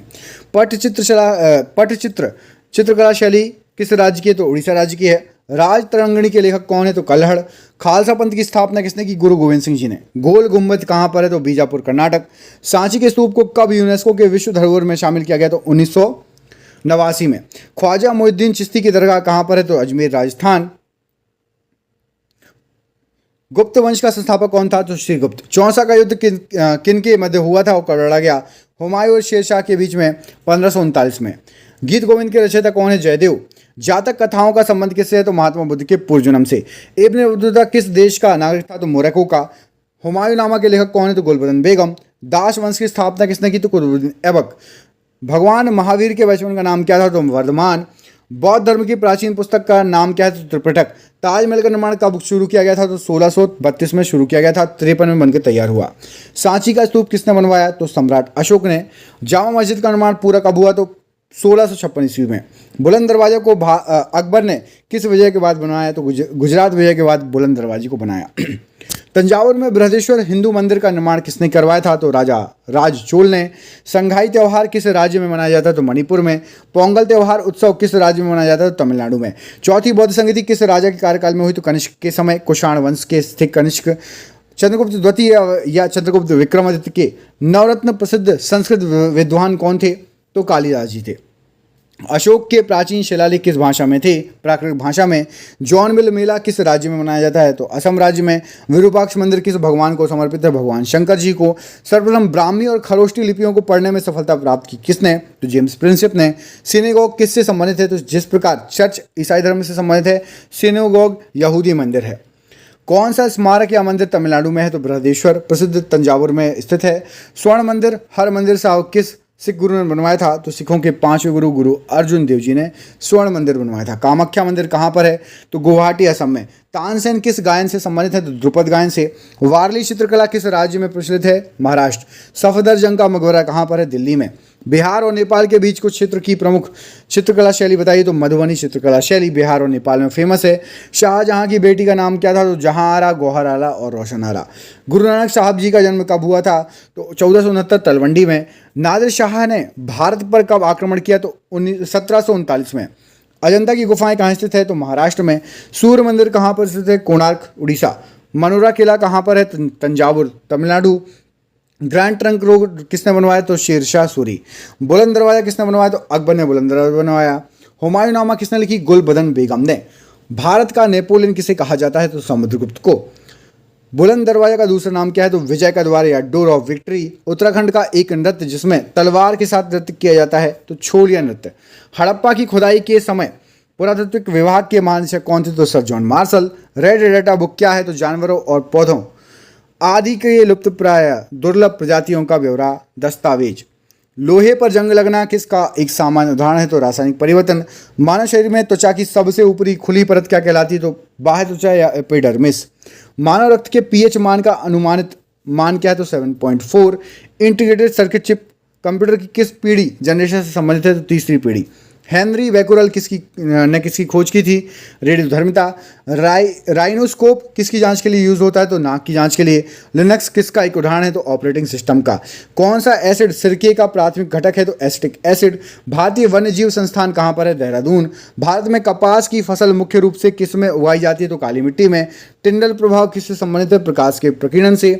चित्रकला शैली किस राज्य की है? तो उड़ीसा राज्य की है। राज तरंगिणी के लेखक कौन है? तो कल्हड़। खालसा पंथ की स्थापना किसने की? गुरु गोविंद सिंह जी ने। गोल गुम्बद कहाँ पर है? तो बीजापुर कर्नाटक। सांची के स्तूप को कब यूनेस्को के विश्व धरोहर में शामिल किया गया? तो 1989 में। ख्वाजा मोइनुद्दीन चिश्ती की दरगाह कहाँ पर है? तो अजमेर राजस्थान। गुप्त वंश का संस्थापक कौन था? तो श्रीगुप्त। चौसा का युद्ध किन के मध्य हुआ था और कब लड़ा गया? हुमायूं और शेरशाह के बीच में 1539 में। गीत गोविंद के रचयिता कौन है? जयदेव। जातक कथाओं का संबंध किससे है? तो महात्मा बुद्ध के पूर्वजन्म से। इब्न बतूता किस देश का नागरिक था? तो मोरक्को का। हुमायूं नामा के लेखक कौन है? तो गुलबदन बेगम। दास वंश की स्थापना किसने की? तो कुतुबुद्दीन ऐबक। भगवान महावीर के बचपन का नाम क्या था? तो वर्धमान। बौद्ध धर्म की प्राचीन पुस्तक का नाम क्या है? तो त्रिपिटक। ताजमहल का निर्माण कब शुरू किया गया था? तो 1632 में शुरू किया गया था। 53 में बनकर तैयार हुआ। सांची का स्तूप किसने बनवाया? तो सम्राट अशोक ने। जामा मस्जिद का निर्माण पूरा कब हुआ? तो 1656 ईस्वी में। बुलंद दरवाजे को अकबर ने किस विजय के बाद बनवाया? तो गुजरात विजय के बाद बुलंद दरवाजे को बनाया। तंजावुर में बृहदेश्वर हिंदू मंदिर का निर्माण किसने करवाया था? तो राजा राज चोल ने। संघाई त्यौहार किस राज्य में मनाया जाता है? तो मणिपुर में। पोंगल त्यौहार उत्सव किस राज्य में मनाया जाता है? तो तमिलनाडु में। चौथी बौद्ध संगति किस राजा के कार्यकाल में हुई? तो कनिष्क के समय। कुषाण वंश के स्थित कनिष्क। चंद्रगुप्त द्वितीय या चंद्रगुप्त विक्रमादित्य के नवरत्न प्रसिद्ध संस्कृत विद्वान कौन थे? तो कालिदास जी थे। अशोक के प्राचीन शिलालेख किस भाषा में थे? प्राकृत भाषा में। जौनबिल मेला किस राज्य में मनाया जाता है? तो असम राज्य में। विरूपाक्ष मंदिर किस भगवान को समर्पित है? भगवान शंकर जी को। सर्वप्रथम ब्राह्मी और खरोष्टी लिपियों को पढ़ने में सफलता प्राप्त की किसने? तो जेम्स प्रिंसिप ने। सिनेगोग किससे संबंधित है? तो जिस प्रकार चर्च ईसाई धर्म से संबंधित है, सिनेगोग यहूदी मंदिर है। कौन सा स्मारक या मंदिर तमिलनाडु में है? तो बृहदेश्वर प्रसिद्ध तंजावुर में स्थित है। स्वर्ण मंदिर हर मंदिर साहब किस सिख गुरु ने बनवाया था? तो सिखों के 5वें गुरु गुरु अर्जुन देव जी ने स्वर्ण मंदिर बनवाया था। कामाख्या मंदिर कहाँ पर है? तो गुवाहाटी असम में। तानसेन किस गायन से संबंधित है? तो ध्रुपद गायन से। वारली चित्रकला किस राज्य में प्रचलित है? महाराष्ट्र। सफदरजंग का मकबरा कहाँ पर है? दिल्ली में। बिहार और नेपाल के बीच कुछ क्षेत्र की प्रमुख चित्रकला शैली बताइए। तो मधुबनी चित्रकला शैली बिहार और नेपाल में फेमस है। शाहजहां की बेटी का नाम क्या था? तो जहां आरा, गौहर आला और रोशन आला। गुरु नानक साहब जी का जन्म कब हुआ था? तो 1469 तलवंडी में। नादिर शाह ने भारत पर कब आक्रमण किया? तो 1739 में। अजंता की गुफाएं कहाँ स्थित है? तो महाराष्ट्र में। सूर्य मंदिर कहाँ पर स्थित है? कोणार्क, उड़ीसा। मनोरा किला कहाँ पर है? Thanjavur, Tamil Nadu. Grand trunk road किसने बनवाया? तो शेरशाह सूरी। बुलंद दरवाजा किसने बनवाया? तो अकबर ने बुलंद दरवाजा बनवाया। हुमायूं नामा किसने लिखी? गुलबदन बेगम ने। भारत का नेपोलियन किसे कहा जाता है? तो समुद्रगुप्त को। बुलंद दरवाजा का दूसरा नाम क्या है? तो विजय का द्वार या डोर ऑफ विक्ट्री। उत्तराखंड का एक नृत्य जिसमें तलवार के साथ नृत्य किया जाता है? तो छोलिया नृत्य। हड़प्पा की खुदाई के समय पुरातत्व विभाग के महानिदेशक कौन थे? तो sir John Marshall. Red data book क्या है? तो जानवरों और पौधों आदि के लुप्त प्राय दुर्लभ प्रजातियों का ब्यौरा दस्तावेज। लोहे पर जंग लगना किसका एक सामान्य उदाहरण है? तो रासायनिक परिवर्तन। मानव शरीर में त्वचा की सबसे ऊपरी खुली परत क्या कहलाती है? तो बाह्य त्वचा या एपिडर्मिस। मानव रक्त के पीएच मान का अनुमानित मान क्या है? तो 7.4। इंटीग्रेटेड सर्किट चिप कंप्यूटर की किस पीढ़ी जनरेशन से संबंधित है? तो तीसरी पीढ़ी। हेनरी बैकुरल किसकी खोज की थी? रेडियोधर्मिता। राइनोस्कोप किसकी जांच के लिए यूज होता है? तो नाक की जांच के लिए। लिनक्स किसका एक उदाहरण है? तो ऑपरेटिंग सिस्टम का। कौन सा एसिड सिरके का प्राथमिक घटक है? तो एसिटिक एसिड। भारतीय वन्यजीव संस्थान कहाँ पर है? देहरादून। भारत में कपास की फसल मुख्य रूप से किस में उगाई जाती है? तो काली मिट्टी में। टिंडल प्रभाव किससे संबंधित है? प्रकाश के प्रकीर्णन से।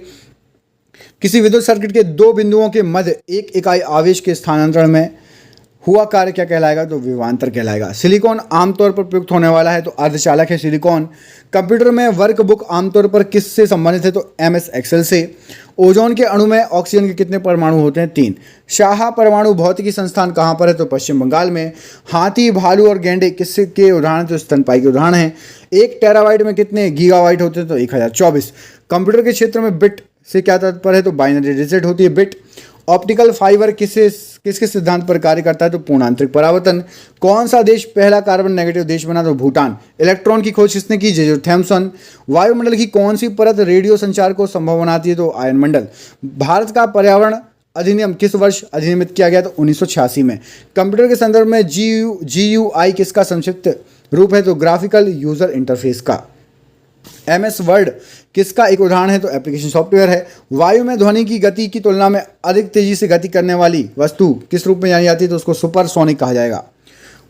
किसी विद्युत सर्किट के दो बिंदुओं के मध्य एक इकाई आवेश के स्थानांतरण में हुआ कार्य क्या कहलाएगा? तो विभवांतर कहलाएगा। सिलिकॉन आमतौर पर प्रयुक्त होने वाला है? तो अर्धचालक है सिलिकॉन। कंप्यूटर में वर्कबुक आमतौर पर किससे संबंधित है? तो MS एक्सेल से। ओजोन के अणु में ऑक्सीजन के कितने परमाणु होते हैं? 3। शाह परमाणु भौतिकी संस्थान कहाँ पर है? तो पश्चिम बंगाल में। हाथी, भालू और गेंडे किसके के उदाहरण? तो स्तनपायी के उदाहरण हैं। 1 टेराबाइट में कितने गीगाबाइट होते हैं? तो 1024। कंप्यूटर के क्षेत्र में बिट से क्या तात्पर्य है? तो बाइनरी डिजिट होती है बिट। ऑप्टिकल फाइबर किसके सिद्धांत पर कार्य करता है? तो पूर्णांतरिक परावर्तन। कौन सा देश पहला कार्बन नेगेटिव देश बना? तो भूटान। इलेक्ट्रॉन की खोज किसने की? J Thomson. वायुमंडल की कौन सी परत रेडियो संचार को संभव बनाती है? तो आयन मंडल। भारत का पर्यावरण अधिनियम किस वर्ष अधिनियमित किया गया? तो 1986 में। कंप्यूटर के संदर्भ में GUI किसका संक्षिप्त रूप है? तो ग्राफिकल यूजर इंटरफेस का। MS वर्ड किसका एक उदाहरण है? तो एप्लीकेशन सॉफ्टवेयर है। वायु में ध्वनि की गति की तुलना में अधिक तेजी से गति करने वाली वस्तु किस रूप में जानी जाती है? तो उसको सुपरसोनिक कहा जाएगा।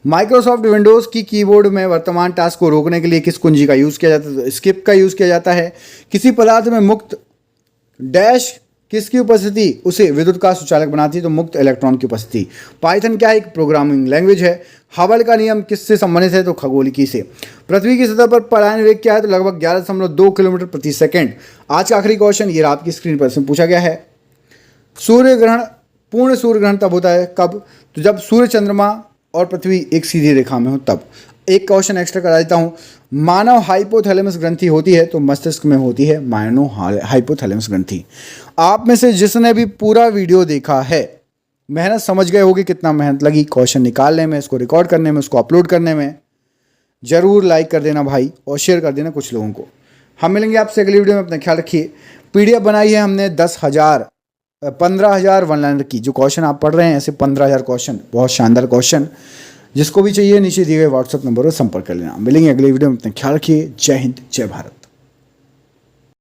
माइक्रोसॉफ्ट विंडोज़ की कीबोर्ड में वर्तमान टास्क को रोकने के लिए किस कुंजी का यूज़ किया जाता है? तो स्किप का यूज़ किया जाता है। किसी पदार्थ में मुक्त डैश किसकी उपस्थिति उसे विद्युत का सुचालक बनाती है? तो मुक्त इलेक्ट्रॉन की उपस्थिति। पाइथन क्या है? एक प्रोग्रामिंग लैंग्वेज है। हबल का नियम किससे संबंधित है? तो खगोलिकी से। पृथ्वी की सतह पर पलायन वेग क्या है? तो लगभग 11.2 किलोमीटर प्रति सेकंड। आज का आखिरी क्वेश्चन ये आपकी स्क्रीन पर पूछा गया है। सूर्य ग्रहण, पूर्ण सूर्य ग्रहण तब होता है कब? तो जब सूर्य, चंद्रमा और पृथ्वी एक सीधी रेखा में हो तब। एक क्वेश्चन एक्स्ट्रा करा देता हूँ। मानव हाइपोथैलेमस ग्रंथि होती है? तो मस्तिष्क में होती है मानव हाइपोथैलेमस ग्रंथि। आप में से जिसने भी पूरा वीडियो देखा है, मेहनत समझ गए होगी कितना मेहनत लगी क्वेश्चन निकालने में, इसको रिकॉर्ड करने में, उसको अपलोड करने में। जरूर लाइक कर देना भाई और शेयर कर देना कुछ लोगों को। हम मिलेंगे आपसे अगली वीडियो में। अपना ख्याल रखिए। PDF बनाई है हमने 15,000 वन लाइनर की। जो क्वेश्चन आप पढ़ रहे हैं ऐसे 15,000 क्वेश्चन, बहुत शानदार क्वेश्चन। जिसको भी चाहिए नीचे दिए गए व्हाट्सएप नंबर पर संपर्क कर लेना। मिलेंगे अगले वीडियो में। अपना ख्याल रखिए। जय हिंद, जय भारत।